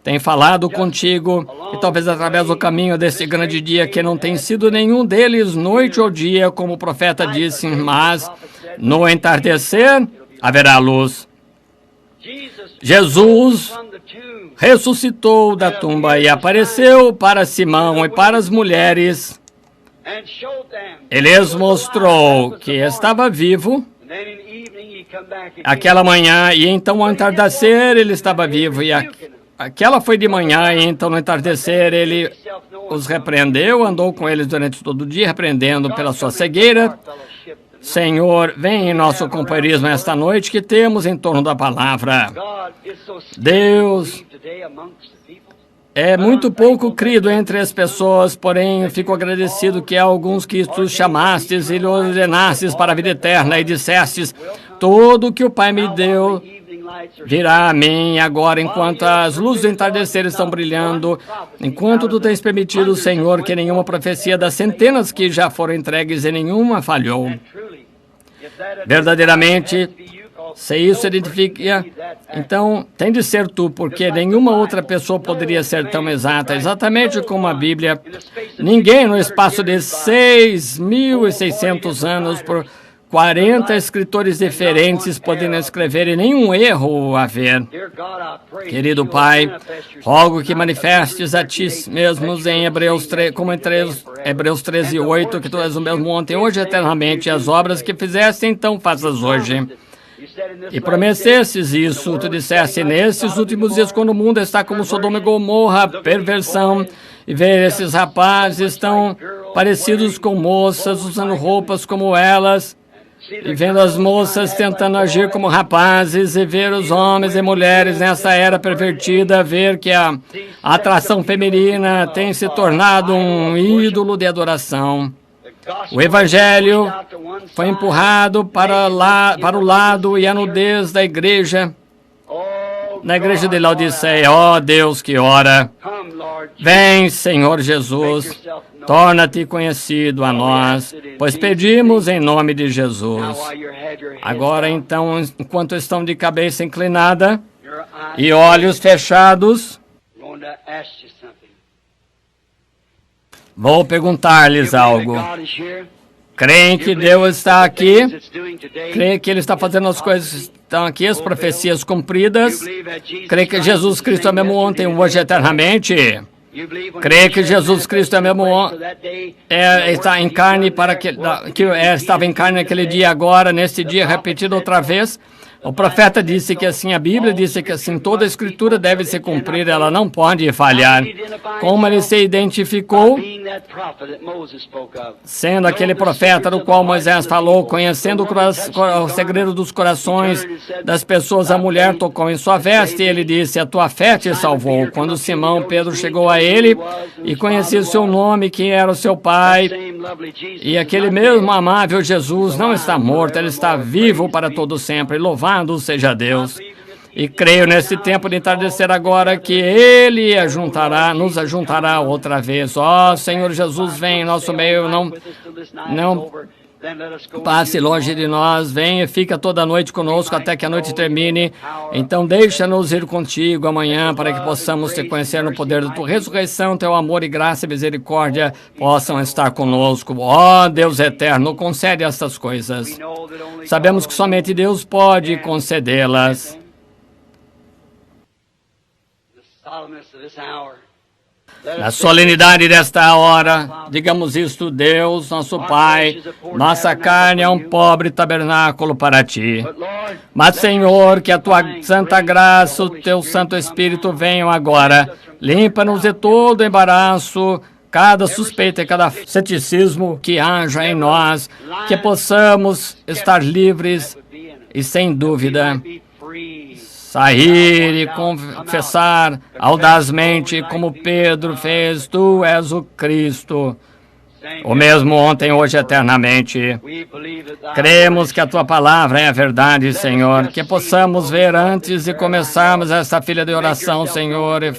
têm falado contigo, e talvez através do caminho desse grande dia, que não tem sido nenhum deles noite ou dia, como o profeta disse, mas no entardecer haverá luz. Jesus ressuscitou da tumba e apareceu para Simão e para as mulheres. Ele lhes mostrou que estava vivo aquela manhã, e então ao entardecer ele estava vivo, e aquela foi de manhã, e então no entardecer ele os repreendeu, andou com eles durante todo o dia, repreendendo pela sua cegueira. Senhor, vem em nosso companheirismo esta noite que temos em torno da palavra. Deus é muito pouco crido entre as pessoas, porém fico agradecido que há alguns que tu chamastes e lhe ordenastes para a vida eterna e dissestes, tudo que o Pai me deu virá a mim agora, enquanto as luzes do entardecer estão brilhando, enquanto tu tens permitido, Senhor, que nenhuma profecia das centenas que já foram entregues e nenhuma falhou. Verdadeiramente, se isso identifica, então tem de ser tu, porque nenhuma outra pessoa poderia ser tão exata, exatamente como a Bíblia. Ninguém no espaço de 6.600 anos, por 40 escritores diferentes podendo escrever e nenhum erro haver. Querido Pai, rogo que manifestes a ti mesmos em Hebreus 3, como em Hebreus 13:8, que tu és o mesmo ontem, hoje, eternamente, as obras que fizeste, então faças hoje. E prometestes isso, tu disseste, nesses últimos dias, quando o mundo está como Sodoma e Gomorra, perversão, e ver esses rapazes tão parecidos com moças, usando roupas como elas, e vendo as moças tentando agir como rapazes, e ver os homens e mulheres nessa era pervertida, ver que a atração feminina tem se tornado um ídolo de adoração. O Evangelho foi empurrado para o lado, e a nudez da igreja, na igreja de Laodiceia, ó Deus que ora, vem, Senhor Jesus, torna-te conhecido a nós, pois pedimos em nome de Jesus. Agora, então, enquanto estão de cabeça inclinada e olhos fechados, vou perguntar-lhes algo. Creem que Deus está aqui? Creem que Ele está fazendo as coisas que estão aqui, as profecias cumpridas? Creem que Jesus Cristo é mesmo ontem, hoje, eternamente? Creio que Jesus Cristo é mesmo está em carne estava em carne naquele dia, agora, neste dia, repetido outra vez. O profeta disse que assim, a Bíblia disse que assim, toda a escritura deve se cumprir, ela não pode falhar. Como ele se identificou? Sendo aquele profeta do qual Moisés falou, conhecendo o segredo dos corações das pessoas, a mulher tocou em sua veste e ele disse, a tua fé te salvou. Quando Simão Pedro chegou a ele e conhecia o seu nome, quem era o seu pai, e aquele mesmo amável Jesus não está morto, ele está vivo para todo sempre. Louvado seja Deus. E creio nesse tempo de entardecer agora que Ele nos ajuntará outra vez. Ó Senhor Jesus, vem em nosso meio, não passe longe de nós, venha e fica toda a noite conosco até que a noite termine. Então deixa-nos ir contigo amanhã para que possamos te conhecer no poder da tua ressurreição, teu amor e graça e misericórdia possam estar conosco. Ó Deus eterno, concede estas coisas. Sabemos que somente Deus pode concedê-las. Na solenidade desta hora, digamos isto, Deus, nosso Pai, nossa carne é um pobre tabernáculo para Ti. Mas, Senhor, que a Tua santa graça, o Teu Santo Espírito venham agora. Limpa-nos de todo embaraço, cada suspeita e cada ceticismo que haja em nós, que possamos estar livres e, sem dúvida, sair e confessar audazmente, como Pedro fez, Tu és o Cristo, o mesmo ontem, hoje, eternamente. Cremos que a Tua palavra é a verdade, Senhor, que possamos ver antes de começarmos esta fila de oração, Senhor, e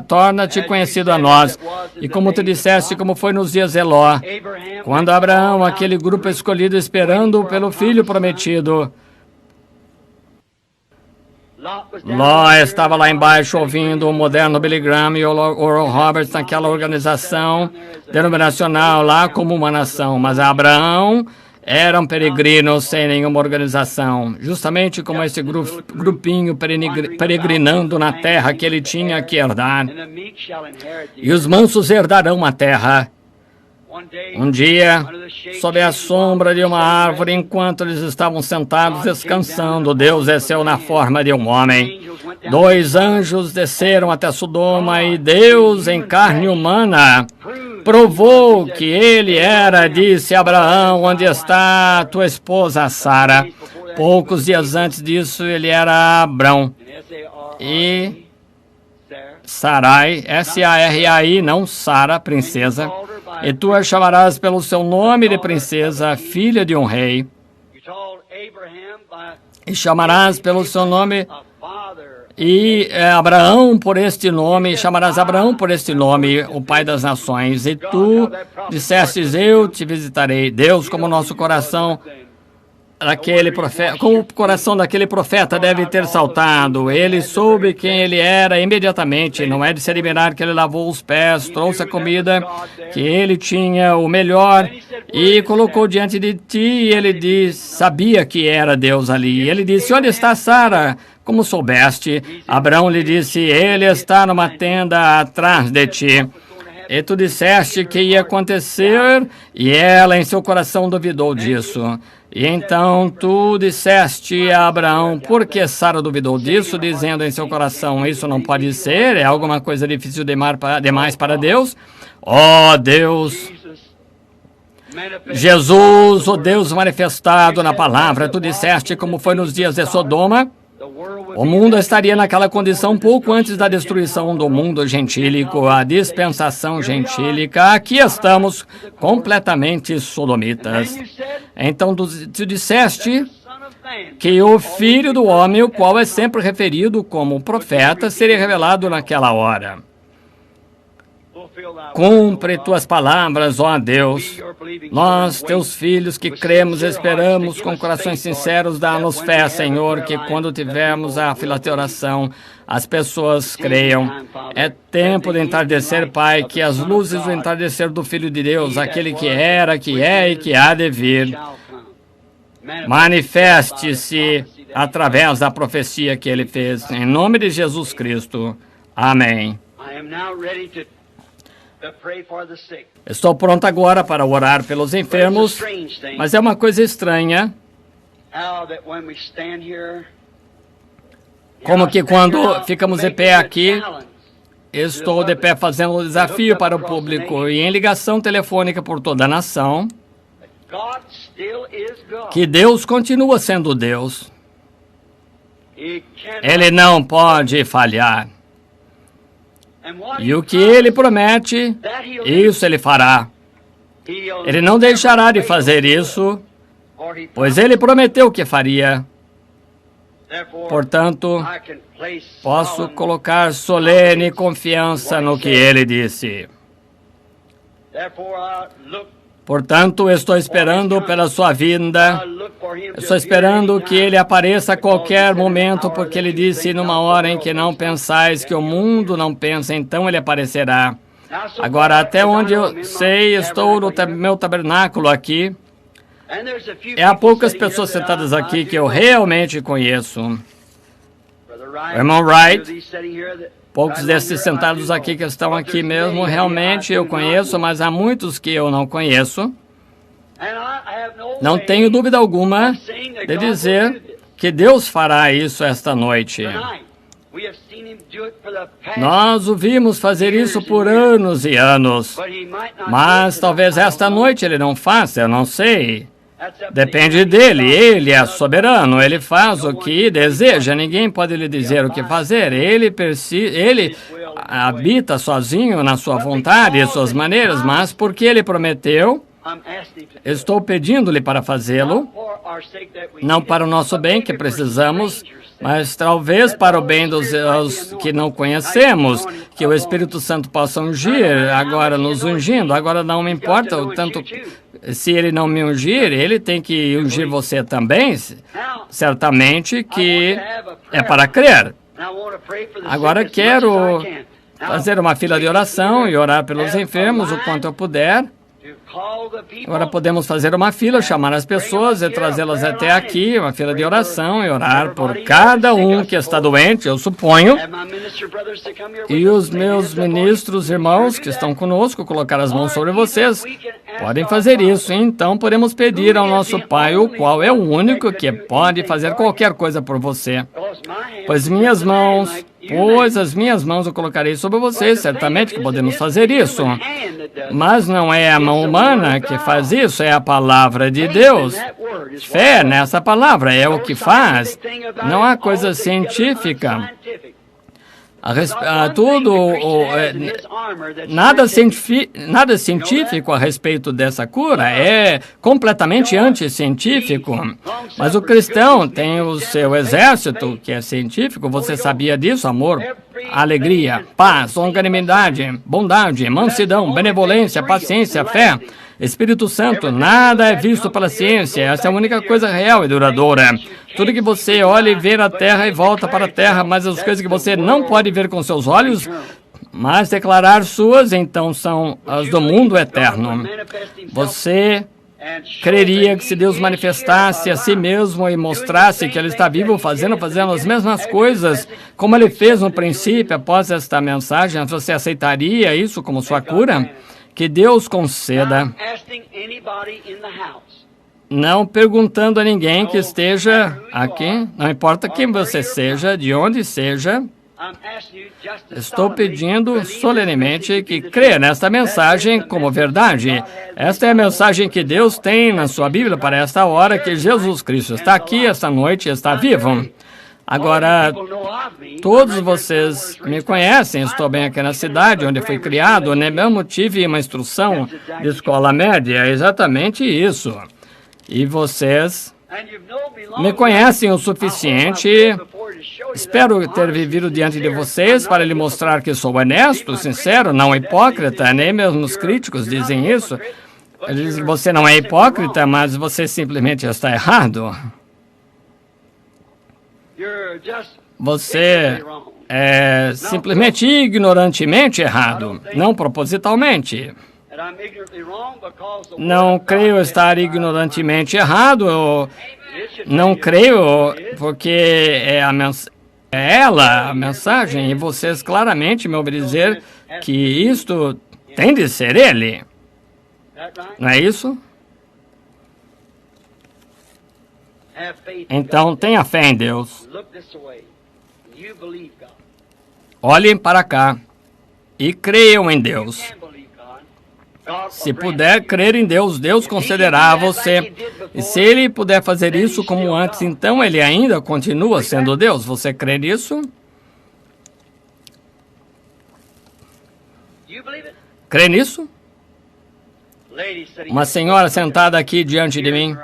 torna-te conhecido a nós. E como Tu disseste, como foi nos dias de Ló, quando Abraão, aquele grupo escolhido esperando pelo filho prometido, Ló estava lá embaixo ouvindo o moderno Billy Graham e o Oral Roberts naquela organização denominacional lá como uma nação. Mas Abraão era um peregrino sem nenhuma organização, justamente como esse grupinho peregrinando na terra que ele tinha que herdar. E os mansos herdarão a terra. Um dia, sob a sombra de uma árvore, enquanto eles estavam sentados descansando, Deus desceu na forma de um homem. 2 anjos desceram até Sodoma e Deus, em carne humana, provou que ele era, disse a Abraão, onde está tua esposa Sara? Poucos dias antes disso, ele era Abrão. E Sarai, S-A-R-A-I, não Sara, princesa. E tu a chamarás pelo seu nome de princesa, filha de um rei. E chamarás pelo seu nome Abraão por este nome, chamarás Abraão por este nome, o pai das nações. E tu dissestes, eu te visitarei. Deus, como nosso coração daquele profeta, como o coração daquele profeta deve ter saltado. Ele soube quem ele era imediatamente. Não é de se admirar que ele lavou os pés, trouxe a comida, que ele tinha o melhor e colocou diante de ti. E ele disse, sabia que era Deus ali. E ele disse, onde está Sara? Como soubeste? Abraão lhe disse, ele está numa tenda atrás de ti. E tu disseste que ia acontecer, e ela em seu coração duvidou disso. E então tu disseste a Abraão, por que Sara duvidou disso, dizendo em seu coração, isso não pode ser, é alguma coisa difícil demais para Deus? Ó Deus, Jesus, o Deus manifestado na palavra, tu disseste como foi nos dias de Sodoma, o mundo estaria naquela condição pouco antes da destruição do mundo gentílico, a dispensação gentílica. Aqui estamos completamente sodomitas. Então tu disseste que o Filho do Homem, o qual é sempre referido como profeta, seria revelado naquela hora. Cumpre tuas palavras, ó Deus. Nós, teus filhos que cremos e esperamos com corações sinceros, dá-nos fé, Senhor, que quando tivermos a fila de oração, as pessoas creiam. É tempo de entardecer, Pai, que as luzes do entardecer do Filho de Deus, aquele que era, que é e que há de vir, manifeste-se através da profecia que ele fez. Em nome de Jesus Cristo. Amém. Estou pronto agora para orar pelos enfermos, mas é uma coisa estranha Como que quando ficamos de pé aqui, estou de pé fazendo um desafio para o público e em ligação telefônica por toda a nação, que Deus continua sendo Deus. Ele não pode falhar. E o que Ele promete, isso Ele fará. Ele não deixará de fazer isso, pois Ele prometeu que faria. Portanto, posso colocar solene confiança no que Ele disse. Portanto, estou esperando pela sua vinda. Estou esperando que Ele apareça a qualquer momento, porque Ele disse, numa hora em que não pensais que o mundo não pensa, então Ele aparecerá. Agora, até onde eu sei, estou no meu tabernáculo aqui. E há poucas pessoas sentadas aqui que eu realmente conheço. O irmão Wright, poucos desses sentados aqui que estão aqui mesmo, realmente eu conheço, mas há muitos que eu não conheço. Não tenho dúvida alguma de dizer que Deus fará isso esta noite. Nós o vimos fazer isso por anos e anos, mas talvez esta noite Ele não faça, eu não sei. Depende dele, Ele é soberano, Ele faz o que deseja, ninguém pode lhe dizer o que fazer, Ele habita sozinho na sua vontade e suas maneiras, mas porque Ele prometeu, estou pedindo-lhe para fazê-lo, não para o nosso bem que precisamos, mas talvez para o bem dos que não conhecemos, que o Espírito Santo possa ungir, agora nos ungindo. Agora não me importa o tanto, se Ele não me ungir, Ele tem que ungir você também, certamente que é para crer. Agora quero fazer uma fila de oração e orar pelos enfermos o quanto eu puder. Agora podemos fazer uma fila, chamar as pessoas e trazê-las até aqui, uma fila de oração e orar por cada um que está doente, eu suponho. E os meus ministros, irmãos que estão conosco, colocar as mãos sobre vocês, podem fazer isso. Então podemos pedir ao nosso Pai, o qual é o único que pode fazer qualquer coisa por você. Pois as minhas mãos eu colocarei sobre vocês, certamente que podemos fazer isso. Mas não é a mão humana que faz isso, é a palavra de Deus. Fé nessa palavra é o que faz. Não há coisa científica. Nada científico a respeito dessa cura, é completamente anticientífico. Mas o cristão tem o seu exército, que é científico, você sabia disso? Amor, alegria, paz, longanimidade, bondade, mansidão, benevolência, paciência, fé. Espírito Santo, nada é visto pela ciência, essa é a única coisa real e duradoura. Tudo que você olha e vê na terra e volta para a terra, mas as coisas que você não pode ver com seus olhos, mas declarar suas, então são as do mundo eterno. Você creria que se Deus manifestasse a si mesmo e mostrasse que Ele está vivo fazendo as mesmas coisas como Ele fez no princípio, após esta mensagem, você aceitaria isso como sua cura? Que Deus conceda, não perguntando a ninguém que esteja aqui, não importa quem você seja, de onde seja, estou pedindo solenemente que creia nesta mensagem como verdade. Esta é a mensagem que Deus tem na sua Bíblia para esta hora, que Jesus Cristo está aqui esta noite e está vivo. Agora, todos vocês me conhecem, estou bem aqui na cidade onde fui criado, né? Mesmo tive uma instrução de escola média, é exatamente isso. E vocês me conhecem o suficiente, espero ter vivido diante de vocês para lhe mostrar que sou honesto, sincero, não hipócrita, nem mesmo os críticos dizem isso. Eles dizem que você não é hipócrita, mas você simplesmente está errado. Você é simplesmente ignorantemente errado, não propositalmente. Não creio estar ignorantemente errado, não creio porque é ela a mensagem e vocês claramente me ouvem dizer que isto tem de ser Ele. Não é isso? Então, tenha fé em Deus. Olhem para cá e creiam em Deus. Se puder crer em Deus, Deus concederá a você. E se Ele puder fazer isso como antes, então Ele ainda continua sendo Deus. Você crê nisso? Crê nisso? Uma senhora sentada aqui diante de mim,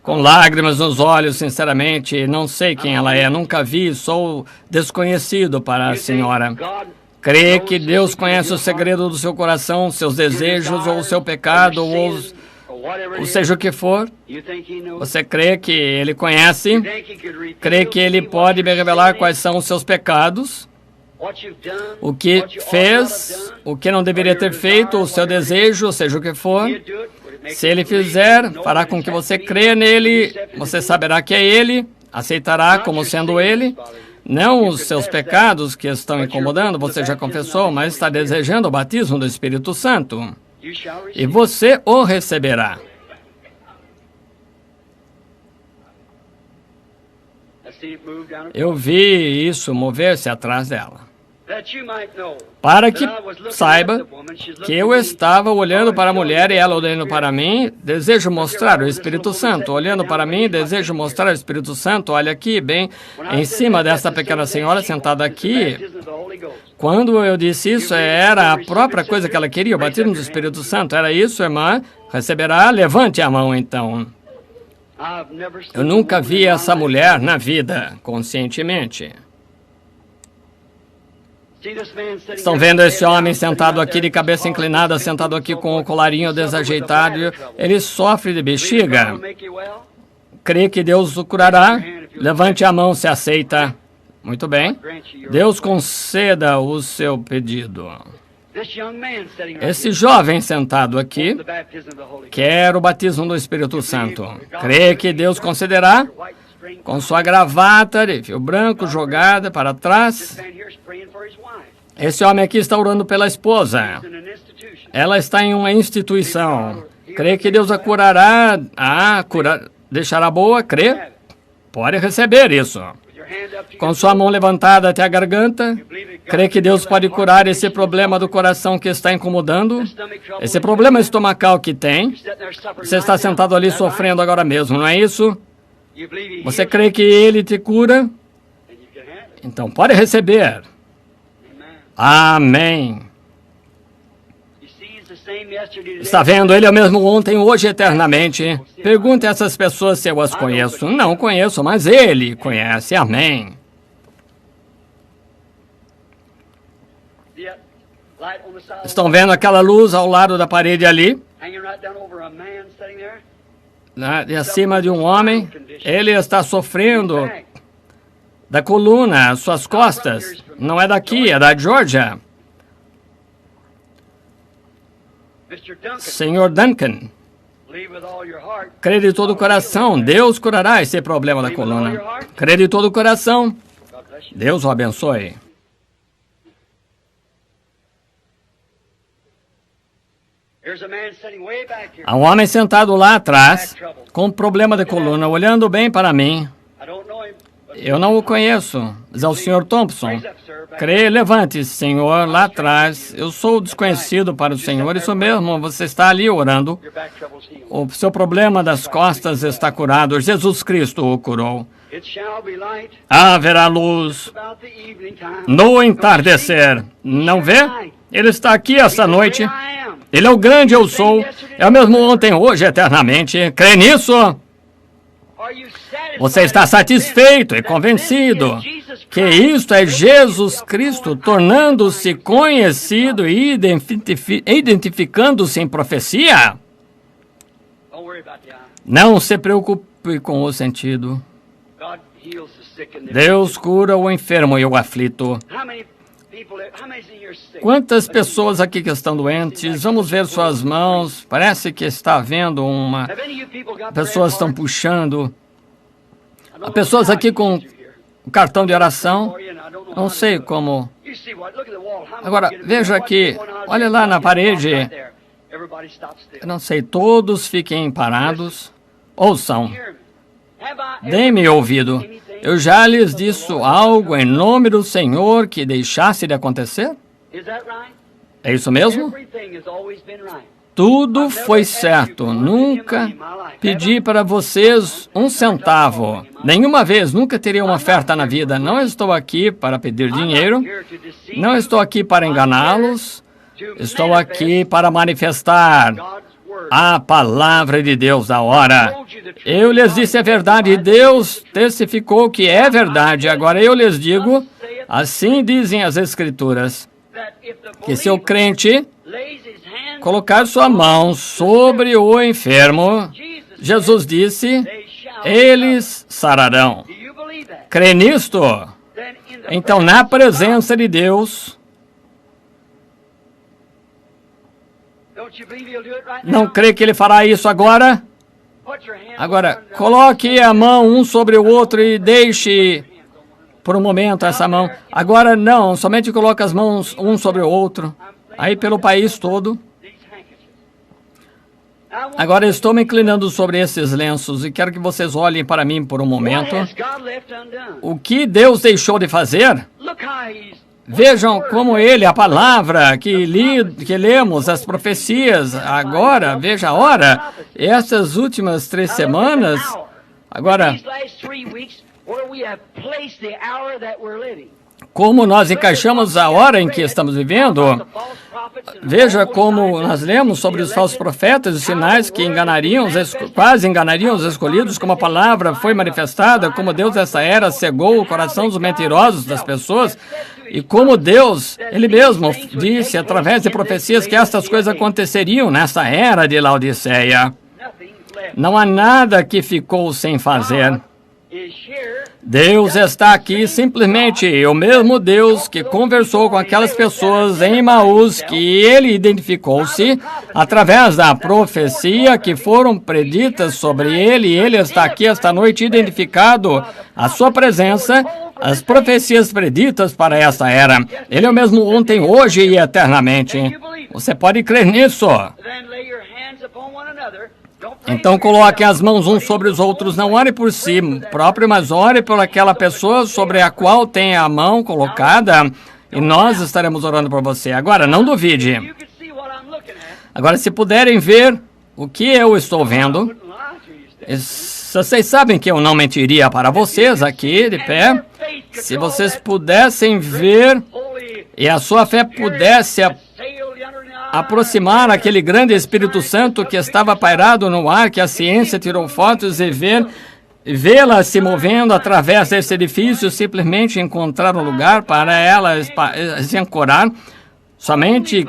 com lágrimas nos olhos, sinceramente, não sei quem ela é, nunca vi, sou desconhecido para a senhora. Crê que Deus conhece o segredo do seu coração, seus desejos, ou o seu pecado, ou seja o que for? Você crê que Ele conhece? Crê que Ele pode me revelar quais são os seus pecados? O que fez, o que não deveria ter feito, o seu desejo, seja o que for? Se Ele fizer, fará com que você creia nele, você saberá que é Ele, aceitará como sendo Ele. Não os seus pecados que estão incomodando, você já confessou, mas está desejando o batismo do Espírito Santo. E você o receberá. Eu vi isso mover-se atrás dela. Para que saiba que eu estava olhando para a mulher e ela olhando para mim, desejo mostrar o Espírito Santo. Olhando para mim, desejo mostrar o Espírito Santo. Olha aqui, bem em cima dessa pequena senhora sentada aqui. Quando eu disse isso, era a própria coisa que ela queria, o batismo do Espírito Santo. Era isso, irmã? Receberá? Levante a mão, então. Eu nunca vi essa mulher na vida, conscientemente. Estão vendo esse homem sentado aqui de cabeça inclinada, sentado aqui com o colarinho desajeitado? Ele sofre de bexiga. Crê que Deus o curará? Levante a mão se aceita. Muito bem. Deus conceda o seu pedido. Esse jovem sentado aqui quer o batismo do Espírito Santo. Crê que Deus concederá? Com sua gravata de fio branco jogada para trás. Esse homem aqui está orando pela esposa. Ela está em uma instituição. Crê que Deus a curará? Deixará boa? Crê? Pode receber isso. Com sua mão levantada até a garganta, crê que Deus pode curar esse problema do coração que está incomodando? Esse problema estomacal que tem? Você está sentado ali sofrendo agora mesmo, não é isso? Você crê que Ele te cura? Então pode receber. Amém. Está vendo? Ele é o mesmo ontem, hoje e eternamente. Pergunte a essas pessoas se eu as conheço. Não conheço, mas Ele conhece. Amém. Estão vendo aquela luz ao lado da parede ali? De acima de um homem. Ele está sofrendo da coluna, suas costas. Não é daqui, é da Geórgia. Senhor Duncan, crê de todo o coração, Deus curará esse problema da coluna. Crê de todo o coração, Deus o abençoe. Há um homem sentado lá atrás, com problema de coluna, olhando bem para mim. Eu não o conheço, mas é o Sr. Thompson. Crê, levante-se, Senhor, lá atrás. Eu sou desconhecido para o Senhor, isso mesmo, você está ali orando. O seu problema das costas está curado, Jesus Cristo o curou. Haverá luz no entardecer. Não vê? Ele está aqui esta noite. Ele é o grande eu sou. É o mesmo ontem, hoje, eternamente. Crê nisso? Você está satisfeito e convencido que isto é Jesus Cristo tornando-se conhecido e identificando-se em profecia? Não se preocupe com o sentido. Deus cura o enfermo e o aflito. Quantas pessoas aqui que estão doentes? Vamos ver suas mãos. Parece que está havendo uma... Pessoas estão puxando. Há pessoas aqui com o cartão de oração. Não sei como... Agora, veja aqui. Olha lá na parede. Eu não sei, todos fiquem parados. Ouçam. Dê-me ouvido. Eu já lhes disse algo em nome do Senhor que deixasse de acontecer? É isso mesmo? Tudo foi certo. Nunca pedi para vocês um centavo. Nenhuma vez, nunca teria uma oferta na vida. Não estou aqui para pedir dinheiro. Não estou aqui para enganá-los. Estou aqui para manifestar a palavra de Deus da hora. Eu lhes disse a verdade e Deus testificou que é verdade. Agora eu lhes digo, assim dizem as Escrituras, que se o crente colocar sua mão sobre o enfermo, Jesus disse, eles sararão. Crê nisto? Então, na presença de Deus, não crê que Ele fará isso agora? Agora, coloque a mão um sobre o outro e deixe por um momento essa mão. Agora não, somente coloque as mãos um sobre o outro, aí pelo país todo. Agora estou me inclinando sobre esses lenços e quero que vocês olhem para mim por um momento. O que Deus deixou de fazer? Vejam como Ele, a palavra que lemos, as profecias, agora, veja a hora, essas últimas 3 semanas, agora, como nós encaixamos a hora em que estamos vivendo. Veja como nós lemos sobre os falsos profetas, os sinais que quase enganariam os escolhidos, como a palavra foi manifestada, como Deus nessa era cegou o coração dos mentirosos das pessoas, e como Deus, Ele mesmo, disse através de profecias que estas coisas aconteceriam nessa era de Laodiceia. Não há nada que ficou sem fazer. Deus está aqui simplesmente, o mesmo Deus que conversou com aquelas pessoas em Emaús, que Ele identificou-se através da profecia que foram preditas sobre Ele, e Ele está aqui esta noite identificado, a sua presença, as profecias preditas para esta era. Ele é o mesmo ontem, hoje e eternamente. Você pode crer nisso? Então coloque as mãos uns sobre os outros, não ore por si próprio, mas ore por aquela pessoa sobre a qual tem a mão colocada, e nós estaremos orando por você. Agora, não duvide. Agora, se puderem ver o que eu estou vendo, vocês sabem que eu não mentiria para vocês aqui de pé. Se vocês pudessem ver e a sua fé pudesse aproximar aquele grande Espírito Santo que estava pairado no ar, que a ciência tirou fotos e vê-la se movendo através desse edifício, simplesmente encontrar um lugar para ela se ancorar. Somente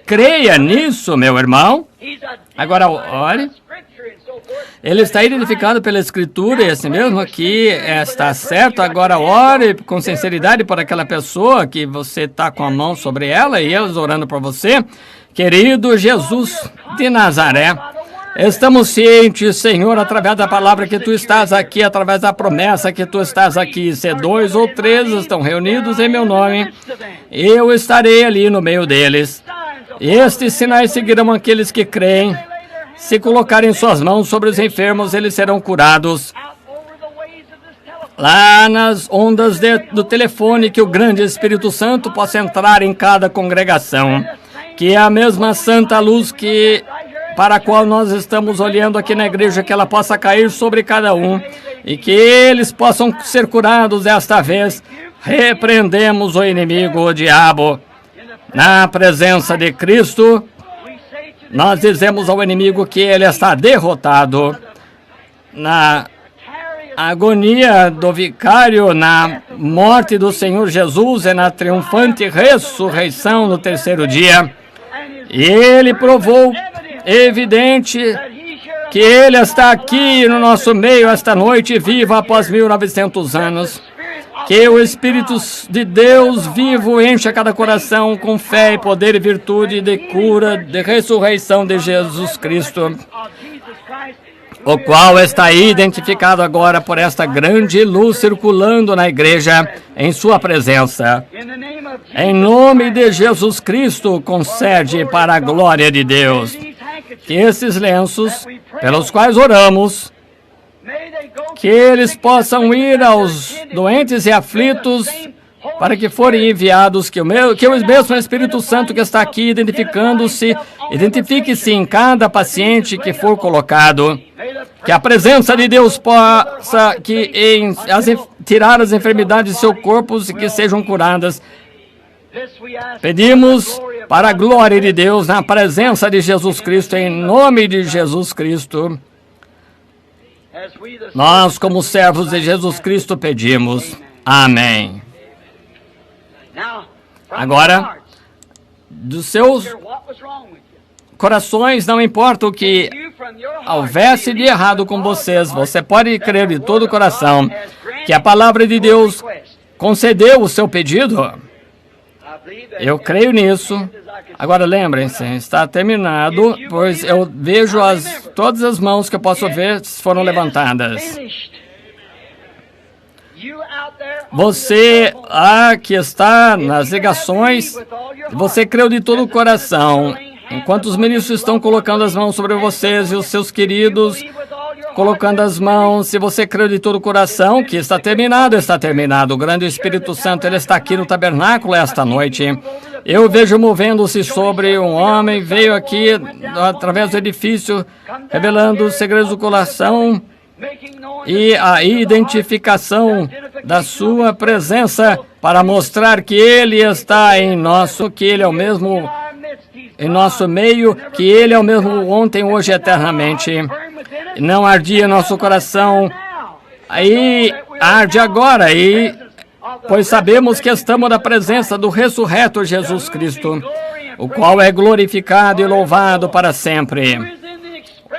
creia nisso, meu irmão. Agora, olhe. Ele está identificado pela Escritura, e assim mesmo aqui está certo. Agora ore com sinceridade por aquela pessoa que você está com a mão sobre ela e eles orando por você. Querido Jesus de Nazaré, estamos cientes, Senhor, através da palavra que Tu estás aqui, através da promessa que Tu estás aqui. Se 2 ou 3 estão reunidos em meu nome, eu estarei ali no meio deles. Estes sinais seguirão aqueles que creem. Se colocarem suas mãos sobre os enfermos, eles serão curados. Lá nas ondas do telefone, que o grande Espírito Santo possa entrar em cada congregação. Que a mesma santa luz para a qual nós estamos olhando aqui na igreja, que ela possa cair sobre cada um. E que eles possam ser curados desta vez. Repreendemos o inimigo, o diabo. Na presença de Cristo, nós dizemos ao inimigo que ele está derrotado. Na agonia do vicário, na morte do Senhor Jesus e na triunfante ressurreição no 3º dia. E ele provou, evidente, que ele está aqui no nosso meio esta noite, vivo após 1900 anos. Que o Espírito de Deus vivo encha cada coração com fé e poder e virtude de cura, de ressurreição de Jesus Cristo, o qual está identificado agora por esta grande luz circulando na igreja em sua presença. Em nome de Jesus Cristo, concede para a glória de Deus que esses lenços, pelos quais oramos, que eles possam ir aos doentes e aflitos, para que forem enviados, que o mesmo Espírito Santo que está aqui identifique-se em cada paciente que for colocado, que a presença de Deus possa tirar as enfermidades de seu corpo e que sejam curadas. Pedimos para a glória de Deus, na presença de Jesus Cristo, em nome de Jesus Cristo. Nós, como servos de Jesus Cristo, pedimos. Amém. Agora, dos seus corações, não importa o que houvesse de errado com vocês, você pode crer de todo o coração que a palavra de Deus concedeu o seu pedido. Eu creio nisso. Agora lembrem-se, está terminado, pois eu vejo todas as mãos que eu posso ver foram levantadas. Você que está nas ligações, você creu de todo o coração. Enquanto os ministros estão colocando as mãos sobre vocês e os seus queridos colocando as mãos, se você creu de todo o coração que está terminado, está terminado. O grande Espírito Santo, ele está aqui no tabernáculo esta noite. Eu vejo movendo-se sobre um homem, veio aqui através do edifício, revelando os segredos do coração e a identificação da sua presença para mostrar que ele está que ele é o mesmo em nosso meio, que ele é o mesmo ontem, hoje e eternamente. Não ardia nosso coração, aí arde agora, pois sabemos que estamos na presença do ressurreto Jesus Cristo, o qual é glorificado e louvado para sempre,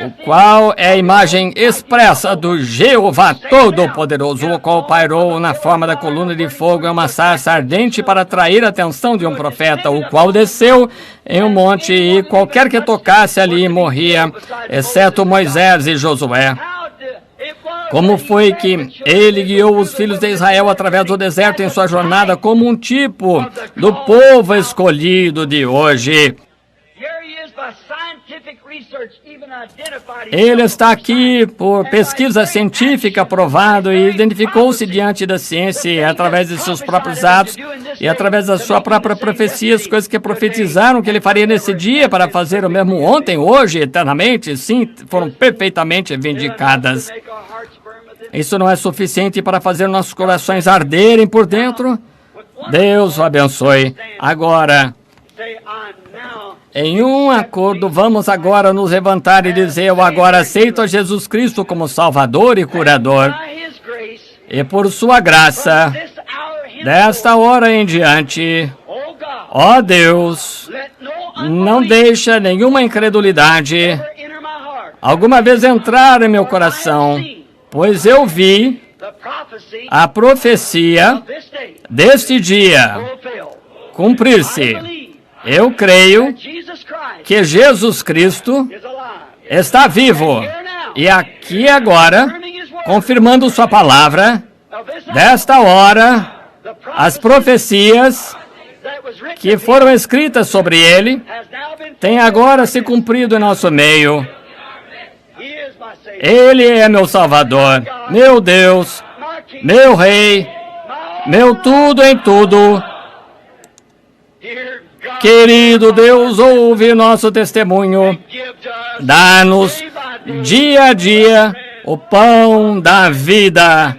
o qual é a imagem expressa do Jeová Todo-Poderoso, o qual pairou na forma da coluna de fogo em uma sarça ardente para atrair a atenção de um profeta, o qual desceu em um monte e qualquer que tocasse ali morria, exceto Moisés e Josué. Como foi que ele guiou os filhos de Israel através do deserto em sua jornada como um tipo do povo escolhido de hoje? Ele está aqui por pesquisa científica provado e identificou-se diante da ciência através de seus próprios atos e através da sua própria profecia, as coisas que profetizaram que ele faria nesse dia para fazer o mesmo ontem, hoje, eternamente, sim, foram perfeitamente vindicadas. Isso não é suficiente para fazer nossos corações arderem por dentro? Deus o abençoe. Agora, em um acordo, vamos agora nos levantar e dizer: eu agora aceito a Jesus Cristo como Salvador e Curador. E por sua graça, desta hora em diante, ó Deus, não deixa nenhuma incredulidade alguma vez entrar em meu coração, pois eu vi a profecia deste dia cumprir-se. Eu creio que Jesus Cristo está vivo e aqui agora, confirmando sua palavra, desta hora, as profecias que foram escritas sobre ele têm agora se cumprido em nosso meio. Ele é meu Salvador, meu Deus, meu Rei, meu tudo em tudo. Querido Deus, ouve nosso testemunho. Dá-nos dia a dia o pão da vida.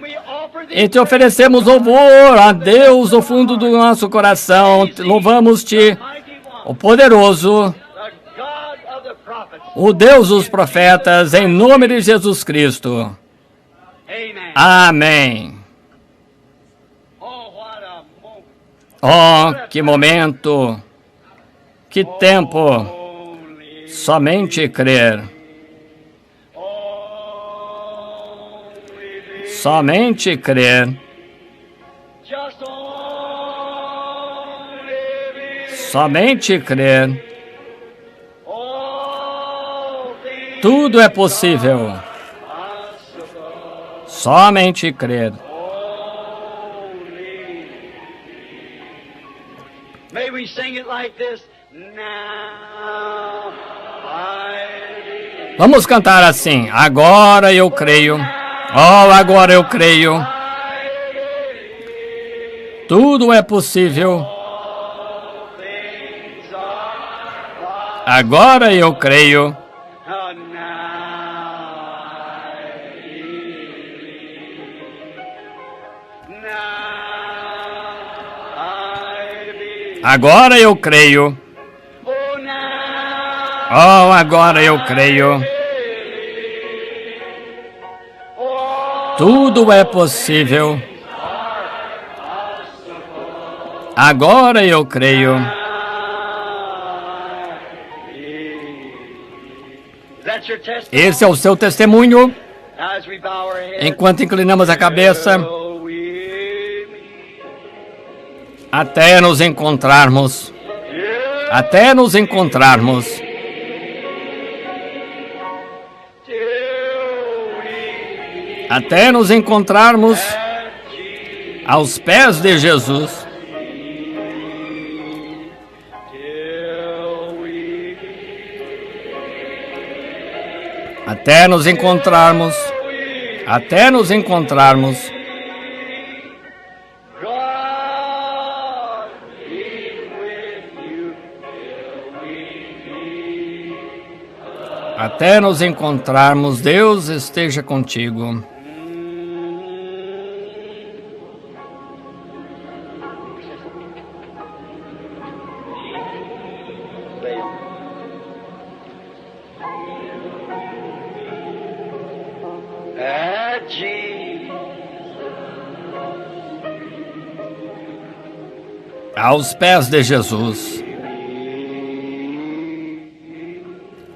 E te oferecemos louvor a Deus do fundo do nosso coração. Louvamos-te, o poderoso, o Deus dos profetas, em nome de Jesus Cristo. Amém. Oh, que momento, que tempo, somente crer. Somente crer. Somente crer. Tudo é possível. Somente crer. May we sing it like this. Vamos cantar assim. Agora eu creio. Oh, agora eu creio. Tudo é possível. Agora eu creio. Agora eu creio. Oh, agora eu creio. Tudo é possível. Agora eu creio. Esse é o seu testemunho. Enquanto inclinamos a cabeça, até nos encontrarmos. Até nos encontrarmos. Até nos encontrarmos aos pés de Jesus. Até nos encontrarmos. Até nos encontrarmos. Até nos encontrarmos, Deus esteja contigo. Aos pés de Jesus.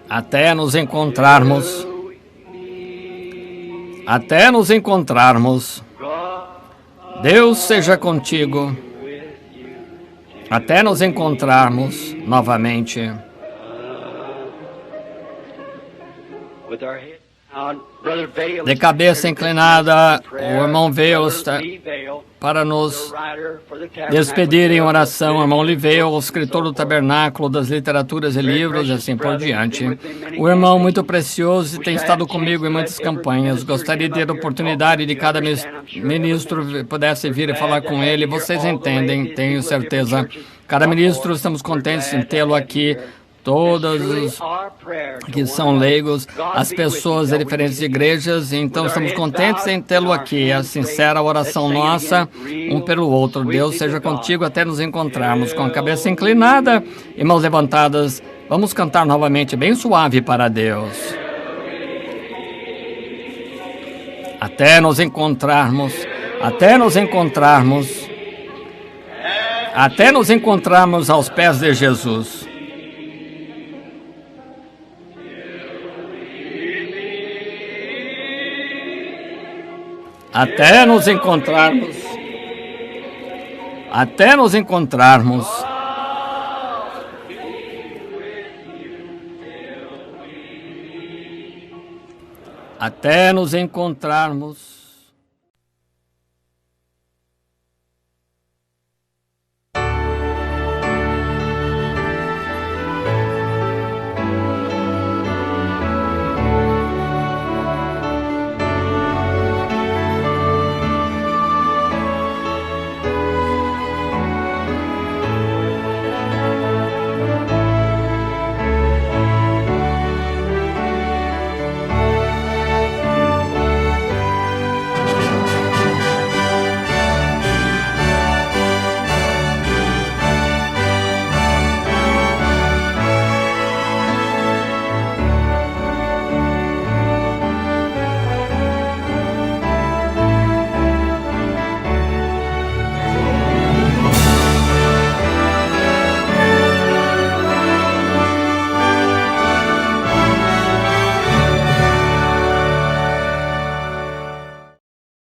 Até nos encontrarmos. Até nos encontrarmos. Deus seja contigo. Até nos encontrarmos novamente. De cabeça inclinada, o irmão Vail está para nos despedir em oração. O irmão Lee Vail, o escritor do Tabernáculo, das Literaturas e Livros, e assim por diante. O irmão muito precioso e tem estado comigo em muitas campanhas. Gostaria de ter a oportunidade de cada ministro pudesse vir e falar com ele. Vocês entendem, tenho certeza. Cada ministro, estamos contentes em tê-lo aqui. Todos os que são leigos, as pessoas de diferentes igrejas, então estamos contentes em tê-lo aqui. É a sincera oração nossa, um pelo outro. Deus seja contigo até nos encontrarmos. Com a cabeça inclinada e mãos levantadas, vamos cantar novamente bem suave para Deus. Até nos encontrarmos, até nos encontrarmos, até nos encontrarmos aos pés de Jesus. Até nos encontrarmos. Até nos encontrarmos. Até nos encontrarmos.